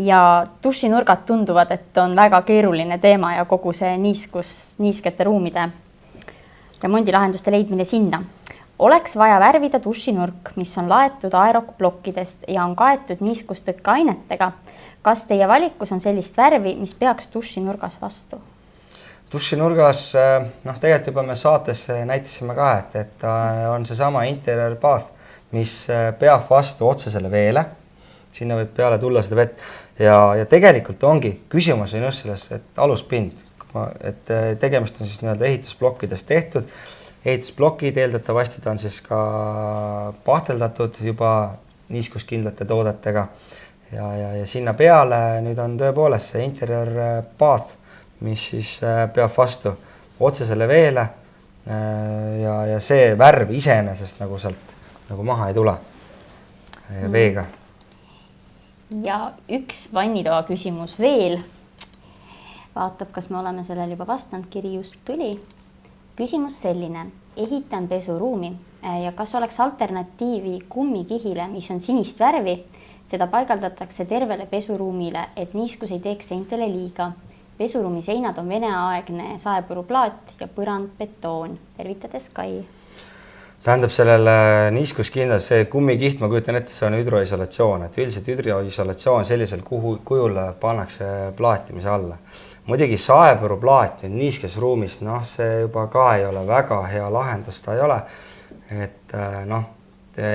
S1: ja dušinurgad tunduvad, et on väga keeruline teema ja kogu see niiskete ruumide remondilahenduste leidmine sinna. Oleks vaja värvida dušinurk, mis on laetud aerokplokkidest ja on kaetud niiskustõkkeainetega. Kas teie valikus on sellist värvi, mis peaks dušinurgas vastu?
S2: Dušinurgas, tegelikult juba me saates näitasime ka, et on see sama Interior Bath, mis peab vastu otsesele veele. Sinna võib peale tulla seda vett ja tegelikult ongi küsimus on just selles, et aluspind, et tegemist on siis ehitusblokkidest tehtud. Ehitusblokid eeldatavasti on siis ka pahteldatud juba niiskuskindlate toodetega ja sinna peale nüüd on tõepoolest see Interior Bath, mis siis peab vastu otsesele veele ja see värv iseenesest nagu sealt nagu maha ei tule veega.
S1: Ja üks vannitoa küsimus veel. Vaatab, kas me oleme sellel juba vastanud, kiri just tuli. Küsimus selline. Ehitan pesuruumi ja kas oleks alternatiivi kummikihile, mis on sinist värvi, seda paigaldatakse tervele pesuruumile, et niiskus ei teeks seintele liiga. Pesuruumi seinad on veneaegne saepuruplaat ja põrand betoon. Tervitades Kai.
S2: Tähendab sellele niiskuskindlas see kummikiht, ma kujutan ette, see on hüdroisolatsioon, et üldiselt hüdroisolatsioon sellisel kujul pannakse plaatimise alla. Muidugi saepuruplaat nüüd niiskes ruumis, see juba ka ei ole väga hea lahendus, ta ei ole, et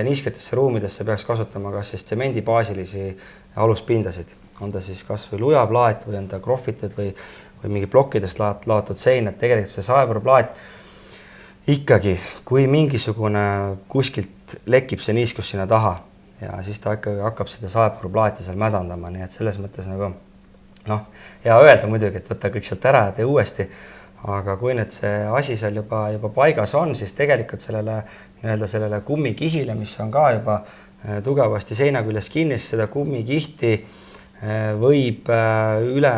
S2: niisketesse ruumidesse peaks kasutama kas siis tsemendibaasilisi aluspindasid. On ta siis kas või lujaplaat või on ta krohvitud või mingi plokkidest laotud sein, et tegelikult see saepuruplaat ikkagi, kui mingisugune kuskilt lekib see niiskus sinna taha ja siis ta ikkagi hakkab seda saepuruplaati seal mädandama, nii et selles mõttes nagu hea öelda muidugi, et võtta kõik sealt ära ja tee uuesti, aga kui nüüd see asi seal juba paigas on, siis tegelikult sellele kummikihile, mis on ka juba tugevasti seina küljes kinni, siis seda kummikihti võib üle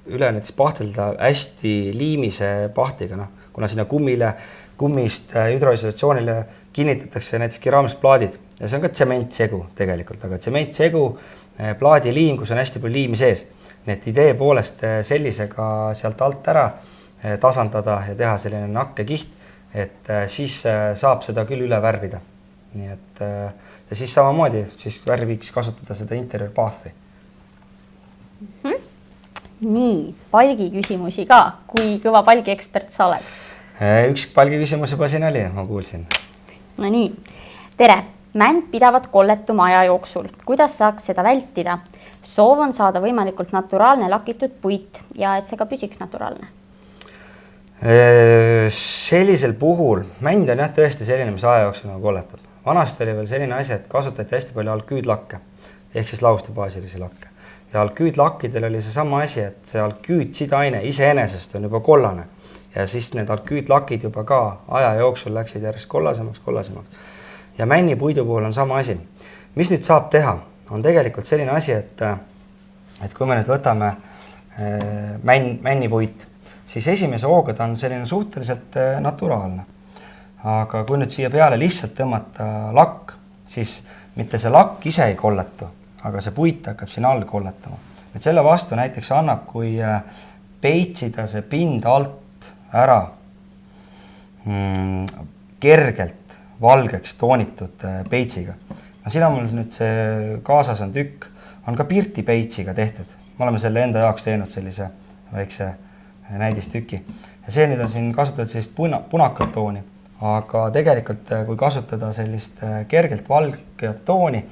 S2: näiteks pahtelda hästi liimise pahtiga, kuna sinna kummist hüdroisolatsioonile kinnitatakse näiteks keraamilised plaadid ja see on ka tsementsegu tegelikult, aga tsementsegu plaadiliim, kus on hästi palju liimi sees. Nii et idee poolest sellisega sealt alt ära tasandada ja teha selline nakkekiht, et siis saab seda küll üle värvida. Nii et ja siis samamoodi siis värviks kasutada seda interior pathi.
S1: Nii, palgi küsimusi ka. Kui kõva palgi ekspert sa oled?
S2: Üks palgi küsimus juba siin oli, ma kuulsin.
S1: No nii, tere! Mänd pidavat kolletuma aja jooksul. Kuidas saaks seda vältida? Soov on saada võimalikult naturaalne lakitud puit ja et see ka püsiks naturaalne.
S2: Sellisel puhul mänd on jah tõesti selline, mis aja jooksul kolletab. Vanasti oli veel selline asi, et kasutati hästi palju alküüdlakke ehk siis laustebaasilisi lakke. Ja alküüdlakkidel oli see sama asi, et see alküüdsidaine iseenesest on juba kollane ja siis need alküüdlakid juba ka aja jooksul läksid järjest kollasemaks. Ja männipuidu puhul on sama asi. Mis nüüd saab teha? On tegelikult selline asi, et kui me nüüd võtame männipuit, siis esimese hooga ta on selline suhteliselt naturaalne. Aga kui nüüd siia peale lihtsalt tõmmata lakk, siis mitte see lakk ise ei kolletu, aga see puit hakkab siin all kolletama. Et selle vastu näiteks annab, kui peitsida see pind alt ära kergelt valgeks toonitud peitsiga. No siin on mul nüüd see kaasas on tükk, on ka Pirti peitsiga tehtud. Me oleme selle enda jaoks teinud sellise väikse näidistüki. Ja see nüüd on siin kasutada sellist punakat tooni, aga tegelikult kui kasutada sellist kergelt valget tooni,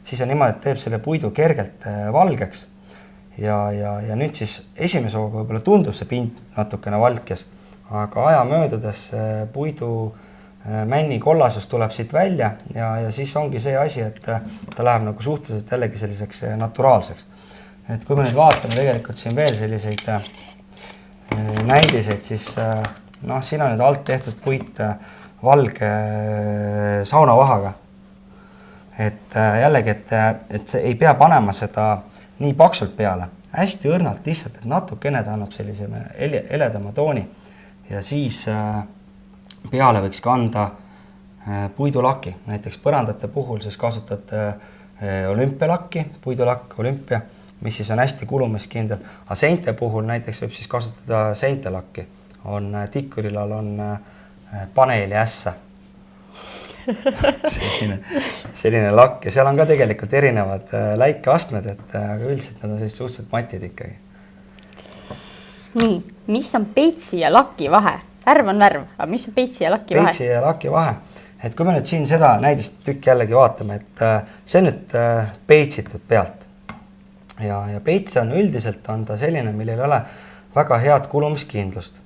S2: siis on niimoodi, et teeb selle puidu kergelt valgeks. Ja nüüd siis esimese hooga võib-olla tundub see pind natukene valkes, aga aja möödudes puidu männi kollasus tuleb siit välja ja siis ongi see asi, et ta läheb nagu suhteliselt jällegi selliseks naturaalseks. Et kui me nüüd vaatame tegelikult siin veel selliseid näidiseid, siis siin on nüüd alt tehtud puit valge saunavahaga. Et jällegi, et see ei pea panema seda nii paksult peale, hästi õrnalt lihtsalt, et natukene ta annab sellise eledama tooni ja siis peale võiks kanda puidulaki. Näiteks põrandate puhul siis kasutate olümpialakki, puidulakk Olümpia, mis siis on hästi kulumiskindel. Aga seinte puhul näiteks võib siis kasutada seintelakki. Tikkurilal on paneeli ässa. Selline lakk ja seal on ka tegelikult erinevad läikeastmed, aga üldiselt nad on sellised suhteliselt matid ikkagi.
S1: Nii, mis on peitsi ja laki vahe? Värv on värv, aga mis on peitsi ja laki vahe?
S2: Peitsi ja laki vahe. Et kui me nüüd siin seda näidist tükki jällegi vaatame, et see on nüüd peitsitud pealt. Ja peits on üldiselt on ta selline, millel ei ole väga head kulumiskindlust.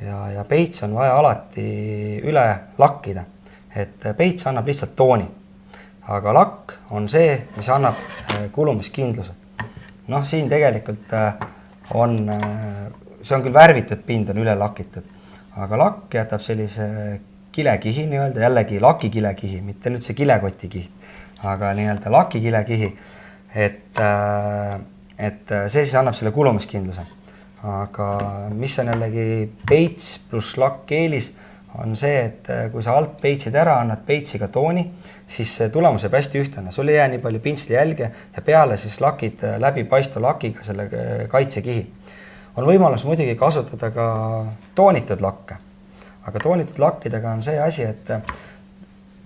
S2: Ja peits on vaja alati üle lakkida. Et peits annab lihtsalt tooni. Aga lakk on see, mis annab kulumiskindluse. Siin tegelikult on, see on küll värvitud pind, on üle lakitud. Aga lakk jätab sellise kilekihi, jällegi lakikilekihi, mitte nüüd see kilekotikiht, aga lakikilekihi, et see siis annab selle kulumiskindluse. Aga mis on jällegi peits pluss lakk eelis, on see, et kui sa alt peitsid ära, annad peitsiga tooni, siis tulemus jääb hästi ühtne. Sul ei jää nii palju pintsli jälge ja peale siis lakid läbi paistu lakiga selle kaitsekihi. On võimalus muidugi kasutada ka toonitud lakke, aga toonitud lakkidega on see asi, et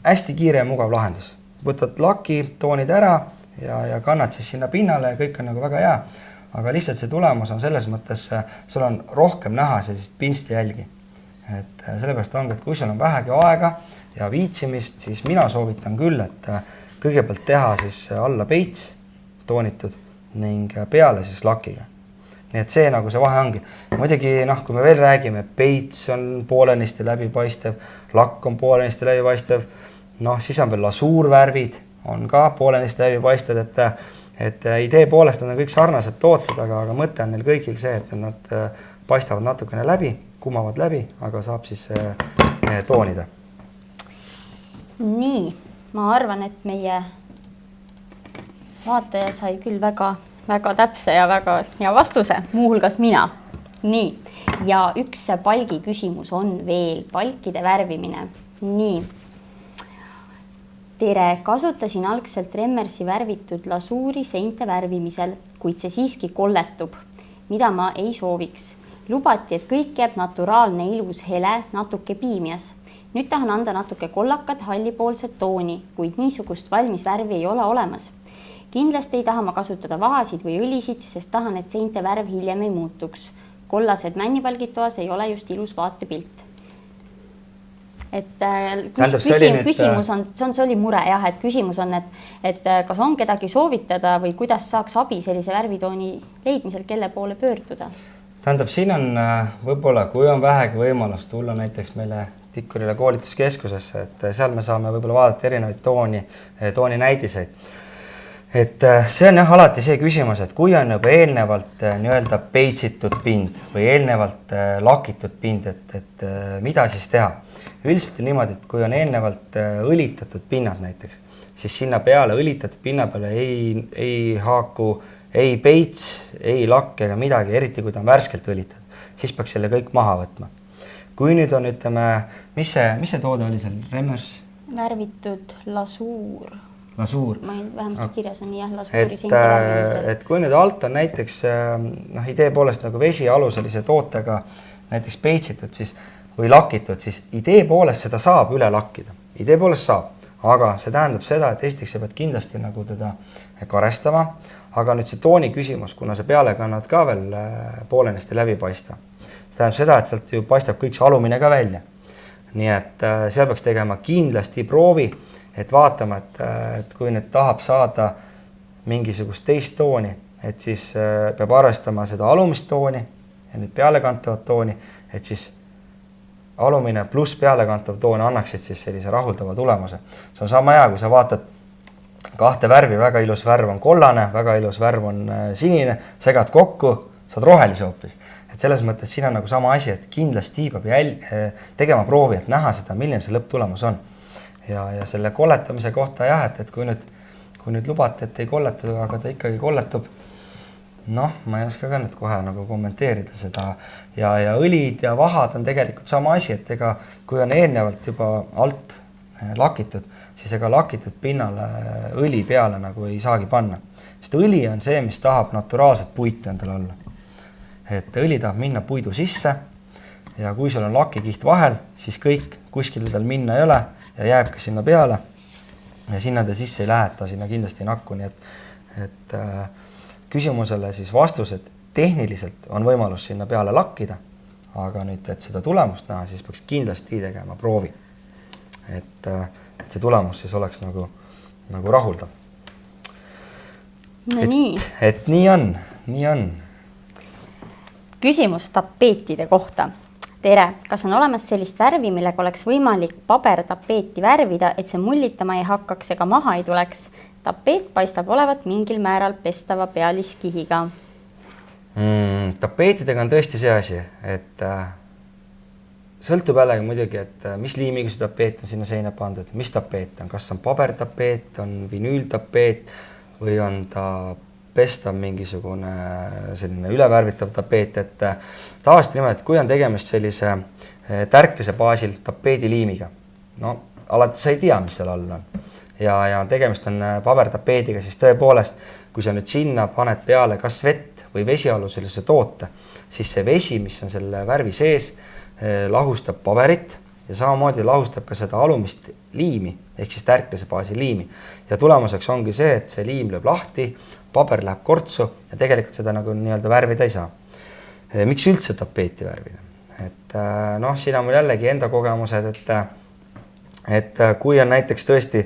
S2: hästi kiire ja mugav lahendus. Võtad laki, toonid ära ja kannad siis sinna pinnale ja kõik on nagu väga hea, aga lihtsalt see tulemus on selles mõttes, sul on rohkem näha sellist pintsli jälgi. Et sellepärast ongi, et kui sul on vähegi aega ja viitsimist, siis mina soovitan küll, et kõigepealt teha siis alla peits toonitud ning peale siis lakiga. Nii et see nagu see vahe ongi. Muidugi, kui me veel räägime, peits on poolenisti läbipaistev, lakk on poolenisti läbipaistev, siis on veel lasuurvärvid, on ka poolenisti läbipaistev, et idee poolest on kõik sarnased tooted, aga mõte on neil kõigil see, et nad paistavad natukene läbi, kumavad läbi, aga saab siis toonida.
S1: Nii, ma arvan, et meie vaataja sai küll väga täpse ja väga hea vastuse, muuhulgas mina. Nii, ja üks palgi küsimus on veel, palkide värvimine. Nii, tere, kasutasin algselt Remmersi värvitud lasuuri seinte värvimisel, kuid see siiski kolletub, mida ma ei sooviks. Lubati, et kõik jääb naturaalne ilus hele, natuke piimias. Nüüd tahan anda natuke kollakat hallipoolset tooni, kuid niisugust valmis värvi ei ole olemas. Kindlasti ei taha ma kasutada vahasid või õlisid, sest tahan, et seinte värv hiljem ei muutuks. Kollased männipalgid toas ei ole just ilus vaatepilt. Et küsimus on, see oli mure jah, et küsimus on, et kas on kedagi soovitada või kuidas saaks abi sellise värvitooni leidmisel, kelle poole pöörduda?
S2: Tähendab, siin on võib-olla, kui on vähegi võimalus tulla näiteks meile Tikkurile koolituskeskusesse, et seal me saame võib-olla vaadata erinevaid tooni näidiseid. Et see on jah alati see küsimus, et kui on juba eelnevalt nii-öelda peitsitud pind või eelnevalt lakitud pind, et mida siis teha? Üldiselt on niimoodi, et kui on eelnevalt õlitatud pinnad näiteks, siis sinna peale õlitatud pinna peale ei haaku ei peits, ei lakk ega midagi, eriti kui ta on värskelt õlitatud, siis peaks selle kõik maha võtma. Kui nüüd on, ütleme, mis see toode oli seal, Remmers?
S1: Värvitud lasuur.
S2: Lasuur.
S1: Vähemasti kirjas on jah, lasuuri seinte värvimisel.
S2: Et kui nüüd alt on näiteks idee poolest nagu vesialu sellise tootega näiteks peitsitud või lakitud, siis idee poolest seda saab üle lakkida. Idee poolest saab, aga see tähendab seda, et esiteks sa pead kindlasti nagu teda karestama, aga nüüd see tooni küsimus, kuna see pealekannad ka veel poolenisti läbi paista. See tähendab seda, et sealt ju paistab kõik see alumine ka välja. Nii et seal peaks tegema kindlasti proovi, et vaatama, et kui nüüd tahab saada mingisugust teist tooni, et siis peab arvestama seda alumist tooni ja nüüd pealekantavat tooni, et siis alumine pluss pealekantav toon annaksid siis sellise rahuldava tulemuse. See on sama hea, kui sa vaatad kahte värvi, väga ilus värv on kollane, väga ilus värv on sinine, segad kokku, saad rohelise hoopis. Et selles mõttes siin on nagu sama asi, et kindlasti peab tegema proovi, et näha seda, milline see lõpptulemus on. Ja selle kolletamise kohta jah, et kui nüüd lubate, et ei kolletu, aga ta ikkagi kolletub, noh, ma ei oska ka nüüd kohe nagu kommenteerida seda ja õlid ja vahad on tegelikult sama asi, et ega kui on eelnevalt juba alt lakitud, siis ega lakitud pinnale õli peale nagu ei saagi panna. Sest õli on see, mis tahab naturaalset puitu endal olla. Et õli tahab minna puidu sisse ja kui sul on lakikiht vahel, siis kõik kuskil tal minna ei ole ja jääb ka sinna peale ja sinna ta sisse ei lähe, ta sinna kindlasti nakku, nii et küsimusele siis vastus, et tehniliselt on võimalus sinna peale lakkida, aga nüüd, et seda tulemust näha, siis peaks kindlasti tegema proovi. Et see tulemus siis oleks nagu rahuldav.
S1: No nii.
S2: Et nii on.
S1: Küsimus tapeetide kohta. Tere, kas on olemas sellist värvi, millega oleks võimalik pabertapeeti värvida, et see mullitama ei hakkaks ega maha ei tuleks? Tapeet paistab olevat mingil määral pestava pealiskihiga.
S2: Tapeetidega on tõesti see asi, et sõltub jällegi muidugi, et mis liimiga see tapeet on sinna seina pandud, mis tapeet on, kas on pabertapeet, on vinüültapeet või on ta pestav mingisugune selline ülevärvitav tapeet, et tavaliselt niimoodi, et kui on tegemist sellise tärklise baasil tapeediliimiga, no alati sa ei tea, mis seal all on. Ja tegemist on pabertapeediga, siis tõepoolest, kui sa nüüd sinna paned peale kas vett või vesialu sellise toote, siis see vesi, mis on selle värvi sees, lahustab paberit ja samamoodi lahustab ka seda alumist liimi, ehk siis tärklise baasi liimi. Ja tulemuseks ongi see, et see liim lööb lahti, paber läheb kortsu ja tegelikult seda nagu nii-öelda värvida ei saa. Miks üldse tapeeti värvida? Et noh, siin on mul jällegi enda kogemused, et kui on näiteks tõesti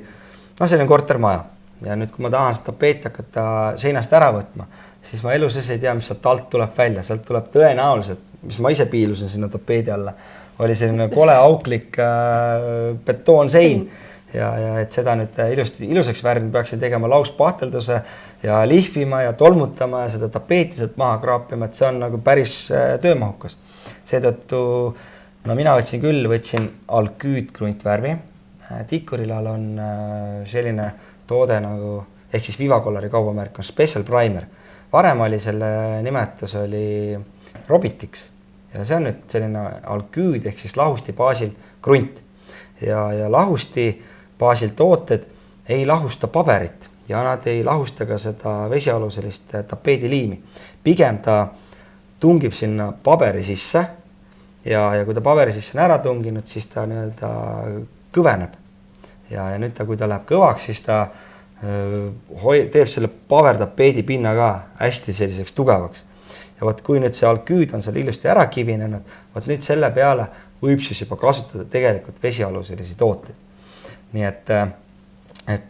S2: selline kortermaja ja nüüd, kui ma tahan seda tapeeti hakata seinast ära võtma, siis ma elu sees ei tea, mis sealt alt tuleb välja. Sealt tuleb tõenäoliselt, mis ma ise piilusin sinna tapeedi alla, oli selline kole auklik betoonsein ja et seda nüüd ilusaks värvima peaksin tegema lauspahtelduse ja lihvima ja tolmutama ja seda tapeeti sealt maha kraapima, et see on nagu päris töömahukas. Seetõttu mina võtsin alküüdkruntvärvi. Tikkurilal on selline toode nagu, ehk siis Vivacolori kaubamärk on Special Primer. Varem oli selle nimetus oli Robitix ja see on nüüd selline alküüd ehk siis lahusti baasil krunt. Ja lahusti baasil tooted ei lahusta paberit ja nad ei lahusta ka seda vesialuselist tapeediliimi. Pigem ta tungib sinna paberi sisse ja kui ta paberi sisse on ära tunginud, siis ta kõveneb. Ja nüüd kui ta läheb kõvaks, siis ta teeb selle pabertapeedi pinna ka hästi selliseks tugevaks. Ja kui nüüd see alküüd on seal ilusti ära kivinenud, nüüd selle peale võib siis juba kasutada tegelikult vesialuselisi tooteid. Nii et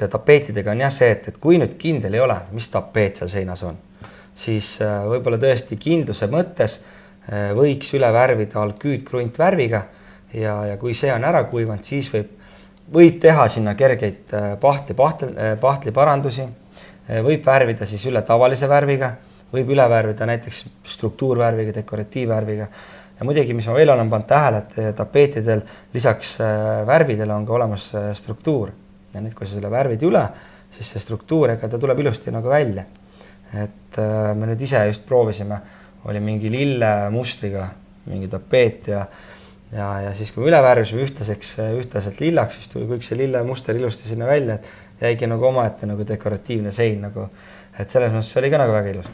S2: tapeetidega on see, et kui nüüd kindel ei ole, mis tapeet seal seinas on, siis võib-olla tõesti kindluse mõttes võiks üle värvida alküüdkruntvärviga ja kui see on ära kuivanud, siis võib teha sinna kergeid pahtli parandusi, võib värvida siis üle tavalise värviga, võib üle värvida näiteks struktuurvärviga, dekoratiivvärviga. Ja muidugi, mis ma veel olen pannud tähele, et tapeetidel lisaks värvidele on ka olemas struktuur. Ja nüüd, kui sa selle värvid üle, siis see struktuur, ega ta tuleb ilusti nagu välja. Et me nüüd ise just proovisime, oli mingi lille mustriga mingi tapeet ja siis kui üle värvisime ühtlaselt lillaks, siis tuli kõik see lille muster ilusti sinna välja, et jäigi nagu omaette nagu dekoratiivne sein. Et selles mõttes oli ka nagu väga ilus.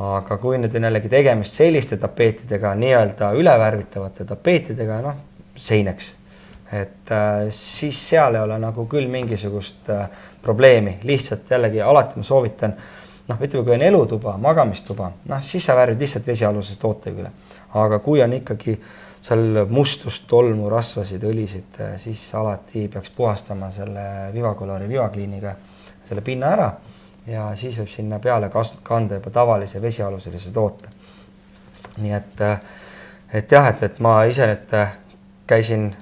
S2: Aga kui nüüd on jällegi tegemist selliste tapeetidega, nii-öelda ülevärvitavate tapeetidega, seineks, et siis seal ei ole nagu küll mingisugust probleemi. Lihtsalt jällegi alati ma soovitan, ütleme, kui on elutuba, magamistuba, siis sa värvid lihtsalt vesialuses tootega üle. Aga kui on ikkagi seal mustust, tolmu, rasvasid, õlisid, siis alati peaks puhastama selle Vivacolori Vivakliiniga selle pinna ära. Ja siis võib sinna peale kanda juba tavalise vesialuselise toote. Nii et ma ise nüüd käisin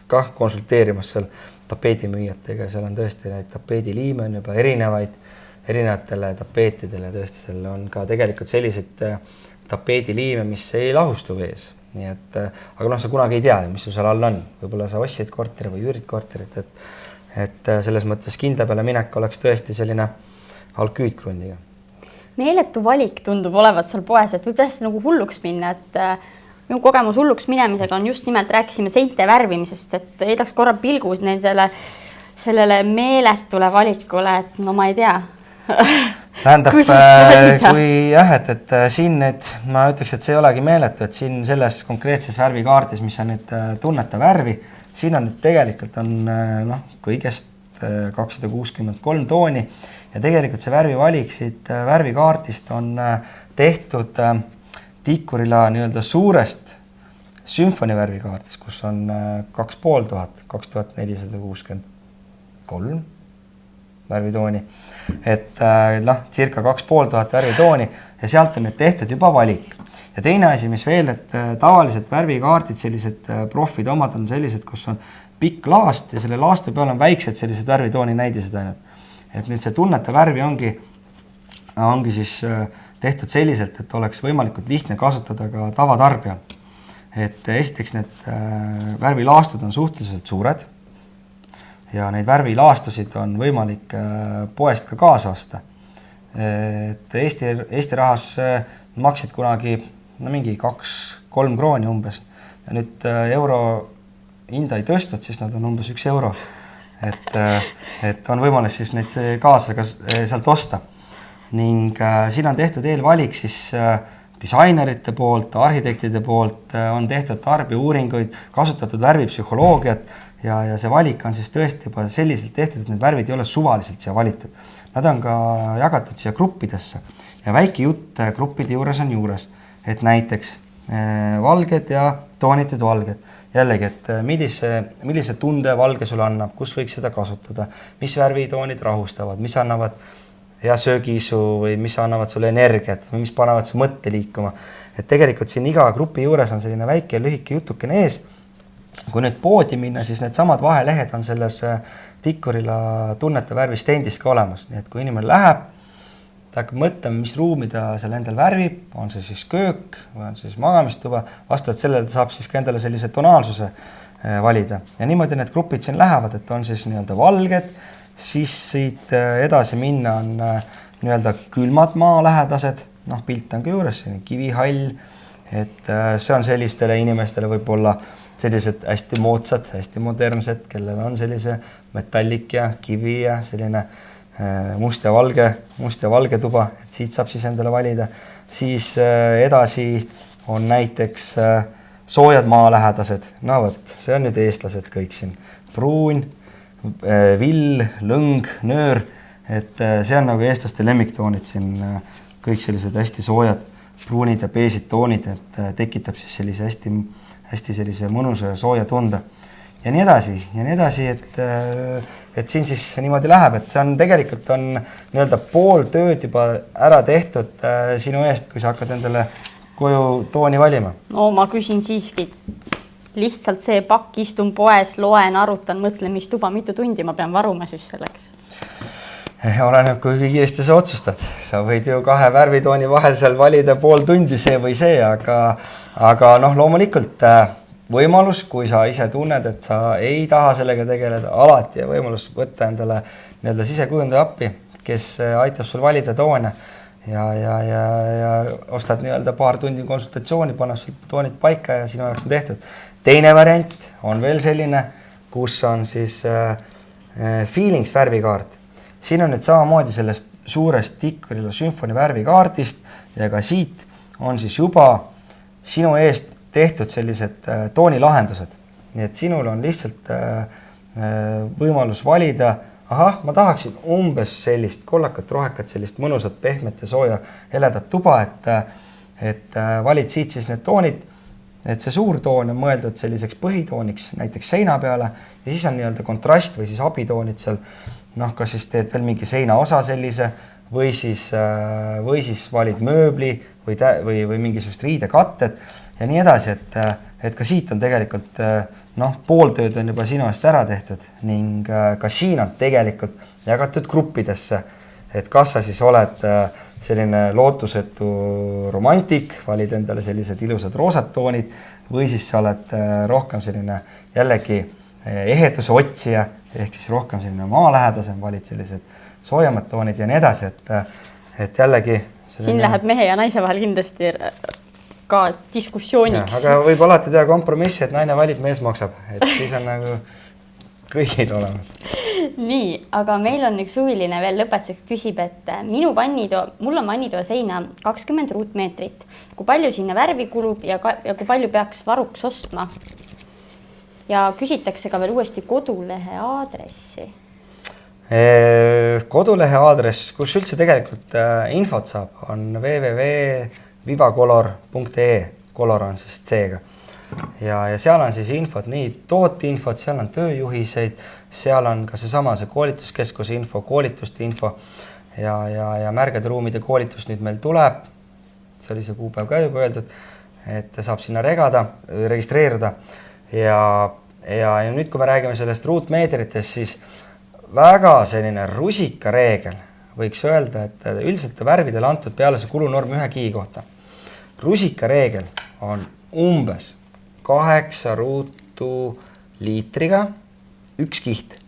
S2: kah konsulteerimas seal tapeedimüüjatega, seal on tõesti neid tapeediliime on juba erinevatele tapeetidele, tõesti seal on ka tegelikult selliseid tapeediliime, mis ei lahustu vees. Nii et, aga sa kunagi ei tea, mis su seal all on. Võib-olla sa ostsid korteri või üürid korterit, et selles mõttes kindla peale minek oleks tõesti selline alküüdkrundiga.
S1: Meeletu valik tundub olevat seal poes, et võib tähesti nagu hulluks minna, et minu kogemus hulluks minemisega on just nimelt rääkisime seinte värvimisest, et heidaks korra pilgus sellele meeletule valikule, et ma ei tea.
S2: Tähendab, kui et siin nüüd, ma ütleks, et see ei olegi meeletu, et siin selles konkreetses värvikaardis, mis on nüüd tunneta värvi, siin on nüüd tegelikult on kõigest 263 tooni ja tegelikult see värvivalik siit värvikaardist on tehtud Tikkurila nii-öelda suurest sümfonivärvikaardist, kus on 2463 värvitooni. Et circa 2500 värvitooni ja sealt on nüüd tehtud juba valik. Ja teine asi, mis veel, et tavaliselt värvikaardid, sellised profid omad on sellised, kus on pikk laast ja selle laastu peal on väiksed sellised värvitooni näidised ainult. Et nüüd see tunneta värvi ongi siis tehtud selliselt, et oleks võimalikult lihtne kasutada ka tavatarbijal. Et esiteks need värvilaastud on suhteliselt suured ja neid värvilaastusid on võimalik poest ka kaasa osta. Et Eesti rahas maksid kunagi mingi 2-3 krooni umbes ja nüüd euro hinda ei tõstud, siis nad on umbes 1 euro. Et on võimalik siis neid kaasa sealt osta. Ning siin on tehtud eelvalik siis disainerite poolt, arhitektide poolt, on tehtud tarbijauuringuid, kasutatud värvipsühholoogiat ja see valik on siis tõesti juba selliselt tehtud, et need värvid ei ole suvaliselt siia valitud. Nad on ka jagatud siia gruppidesse ja väike jutt gruppide juures on juures, et näiteks valged ja toonitud valged. Jällegi, et millise tunde valge sulle annab, kus võiks seda kasutada, mis värvitoonid rahustavad, mis annavad hea söögiisu või mis annavad sulle energiat või mis panevad su mõtte liikuma. Et tegelikult siin iga grupi juures on selline väike lühike jutukene ees, kui nüüd poodi minna, siis need samad vahelehed on selles Tikkurila tunnete värvistendis ka olemas, nii et kui inimene läheb, ta hakkab mõtlema, mis ruumi ta seal endal värvib, on see siis köök või on see siis magamistuba, vastavalt sellele ta saab siis ka endale sellise tonaalsuse valida. Ja niimoodi need grupid siin lähevad, et on siis nii-öelda valged, siis siit edasi minna on nii-öelda külmad maalähedased, noh pilt on ka juures, kivihall, et see on sellistele inimestele võib-olla sellised hästi moodsad, hästi modernsed, kellel on sellise metallik ja kivi ja selline must ja valge tuba, et siit saab siis endale valida. Siis edasi on näiteks soojad maalähedased, no võt, see on nüüd eestlased kõik siin. Pruun, vill, lõng, nöör, et see on nagu eestlaste lemmiktoonid siin, kõik sellised hästi soojad pruunid ja beesid toonid, et tekitab siis sellise hästi sellise mõnusa ja sooja tunde. Ja nii edasi, et siin siis niimoodi läheb, et see on tegelikult on nii-öelda pool tööd juba ära tehtud sinu eest, kui sa hakkad endale koju tooni valima.
S1: No ma küsin siiski, lihtsalt see pakk, istun poes, loen, arutan, mõtlen, mis tuba, mitu tundi ma pean varuma siis selleks?
S2: Oleneb, kui kiiresti sa otsustad. Sa võid ju 2 värvitooni vahel seal valida pool tundi see või see, aga noh, loomulikult võimalus, kui sa ise tunned, et sa ei taha sellega tegeleda, alati ja võimalus võtta endale nii-öelda sisekujundaja appi, kes aitab sul valida toone ja ostad nii-öelda paar tundi konsultatsiooni, paneb sul toonid paika ja sinu jaoks on tehtud. Teine variant on veel selline, kus on siis Feelings värvikaart. Siin on nüüd samamoodi sellest suurest Tikkurila sümfoni värvikaardist ja ka siit on siis juba sinu eest tehtud sellised toonilahendused. Nii et sinul on lihtsalt võimalus valida, ma tahaksin umbes sellist kollakat, rohekat, sellist mõnusat, pehmet ja sooja heledat tuba, et valid siit siis need toonid, et see suur toon on mõeldud selliseks põhitooniks näiteks seina peale ja siis on nii-öelda kontrast või siis abitoonid seal, kas siis teed veel mingi seina osa sellise või siis valid mööbli või mingisugust riidekatted ja nii edasi, et ka siit on tegelikult pool tööd on juba sinu eest ära tehtud ning ka siin on tegelikult jagatud gruppidesse, et kas sa siis oled selline lootusetu romantik, valid endale sellised ilusad roosad toonid või siis sa oled rohkem selline jällegi eheduse otsija, ehk siis rohkem selline maalähedasem, valid sellised soojemad toonid ja nii edasi, et jällegi selline... Siin
S1: läheb mehe ja naise vahel kindlasti ka diskussiooniks.
S2: Aga võib alati teha kompromissi, et naine valib, mees maksab, et siis on nagu kõigil olemas.
S1: Nii, aga meil on üks huviline veel lõpetuseks küsib, et mul on vannitoa seina 20 ruutmeetrit. Kui palju sinna värvi kulub ja kui palju peaks varuks ostma? Ja küsitakse ka veel uuesti kodulehe aadressi.
S2: Kodulehe aadress, kus üldse tegelikult infot saab, on www.vivacolor.ee. Color on siis C-ga. Ja seal on siis infot, nii tootinfot, seal on tööjuhiseid, seal on ka see koolituskeskuse info, koolituste info ja märgede ruumide koolitus nüüd meil tuleb. See oli see kuupäev ka juba öeldud, et saab sinna registreeruda. Ja nüüd, kui me räägime sellest ruutmeetritest, siis väga selline rusika reegel võiks öelda, et üldiselt värvidele antud peale see kulunorm 1 kihi kohta. Rusika reegel on umbes 8 ruutu liitriga 1 kiht.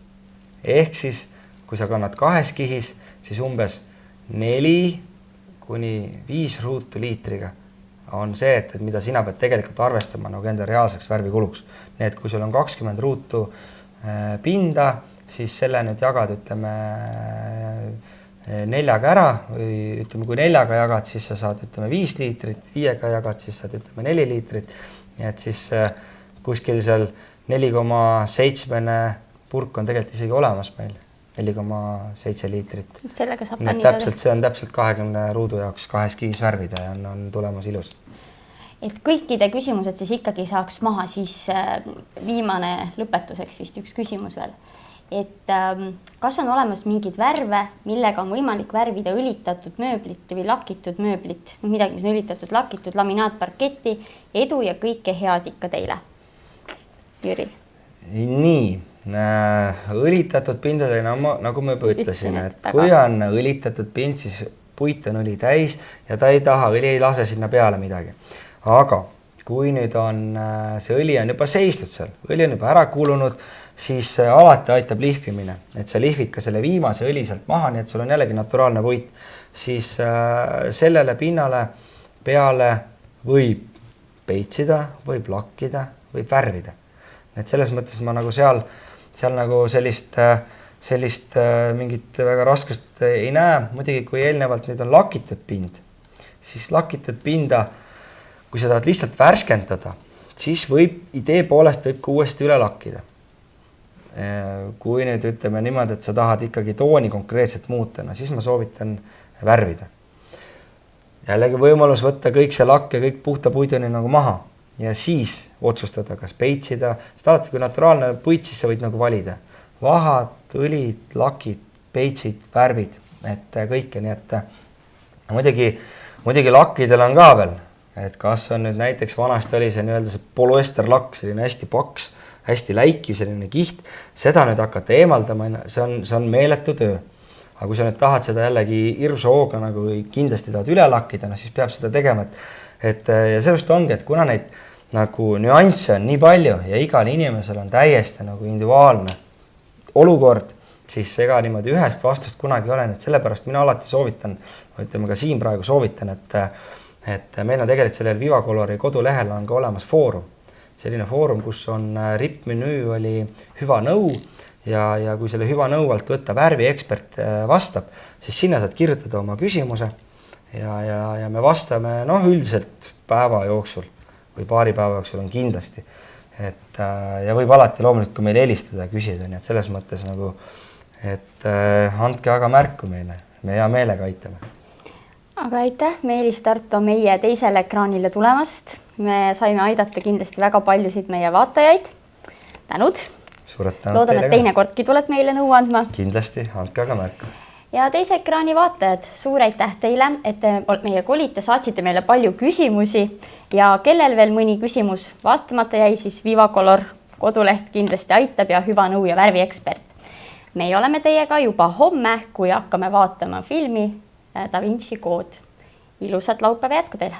S2: Ehk siis, kui sa kannad 2 kihis, siis umbes 4 kuni 5 ruutu liitriga on see, et mida sina pead tegelikult arvestama nagu enda reaalseks värvikuluks. Nii et kui sul on 20 ruutu pinda, siis selle nüüd jagad, ütleme, 4-ga ära või ütleme, kui 4-ga jagad, siis sa saad, ütleme, 5 liitrit, 5-ga jagad, siis saad, ütleme, 4 liitrit. Nii et siis kuskil seal 4,7 purk on tegelikult isegi olemas meil. 4,7 liitrit.
S1: Sellega saab
S2: see on täpselt 20 ruudu jaoks 2 kihis värvida ja on tulemus ilus.
S1: Et kõikide küsimused siis ikkagi saaks maha, siis viimane lõpetuseks vist üks küsimus veel. Et kas on olemas mingid värve, millega on võimalik värvida õlitatud mööblit või lakitud mööblit, midagi, mis on õlitatud, lakitud, laminaatparketti, edu ja kõike head ikka teile! Jüri?
S2: Nii, õlitatud pindadega, nagu ma juba ütlesin, et kui on õlitatud pind, siis puit on õli täis ja ta ei taha, õli ei lase sinna peale midagi. Aga kui nüüd on, see õli on juba seistud seal, õli on juba ära kulunud, siis alati aitab lihvimine, et sa lihvid ka selle viimase õli sealt maha, nii et sul on jällegi naturaalne puit, siis sellele pinnale peale võib peitsida, võib lakkida, võib värvida. Et selles mõttes ma nagu seal nagu sellist mingit väga raskust ei näe. Muidugi, kui eelnevalt nüüd on lakitud pind, siis lakitud pinda, kui sa tahad lihtsalt värskendada, siis võib idee poolest võib ka uuesti üle lakkida. Kui nüüd ütleme niimoodi, et sa tahad ikkagi tooni konkreetselt muuta, siis ma soovitan värvida. Jällegi võimalus võtta kõik see lakk ja kõik puhta puiduni nagu maha ja siis otsustada, kas peitsida, sest alati kui naturaalne puit, siis sa võid nagu valida. Vahad, õlid, lakid, peitsid, värvid, et kõike, nii et muidugi lakkidel on ka veel, et kas on nüüd näiteks vanasti oli see nii-öelda see polüester lakk, selline hästi paks, hästi läikiv, selline kiht, seda nüüd hakata eemaldama, see on meeletu töö. Aga kui sa nüüd tahad seda jällegi hirmsa hooga nagu kindlasti tahad üle lakkida, siis peab seda tegema, et ja sellest ongi, et kuna neid nagu nüansse on nii palju ja igal inimesel on täiesti nagu individuaalne olukord, siis ega niimoodi ühest vastust kunagi ei ole, et sellepärast mina alati soovitan, ütleme ka siin praegu soovitan, et meil on tegelikult sellel Vivacolori kodulehel on ka olemas foorum. Selline foorum, kus on rippmenüü oli hüva nõu ja kui selle hüva nõu alt võtta värviekspert vastab, siis sinna saad kirjutada oma küsimuse ja me vastame üldiselt päeva jooksul või paari päeva jooksul on kindlasti. Ja võib alati loomulikult, kui meil helistada ja küsida, nii et selles mõttes nagu, et andke aga märku meile, me hea meelega aitame.
S1: Aga aitäh, Meelis Tarto meie teisele ekraanile tulemast. Me saime aidata kindlasti väga paljusid meie vaatajaid. Tänud.
S2: Suured tänud
S1: Loodame, et teine kordki tuled meile nõu andma.
S2: Kindlasti, andke aga märku.
S1: Ja teise ekraani vaatajad, suur aitäh teile, et te meie kolite, saatsite meile palju küsimusi ja kellel veel mõni küsimus vastamata jäi, siis Vivacolor koduleht kindlasti aitab ja hüva nõu ja värviekspert. Me oleme teiega juba homme, kui hakkame vaatama filmi Da Vinci kood. Ilusat laupäeva jätku teile!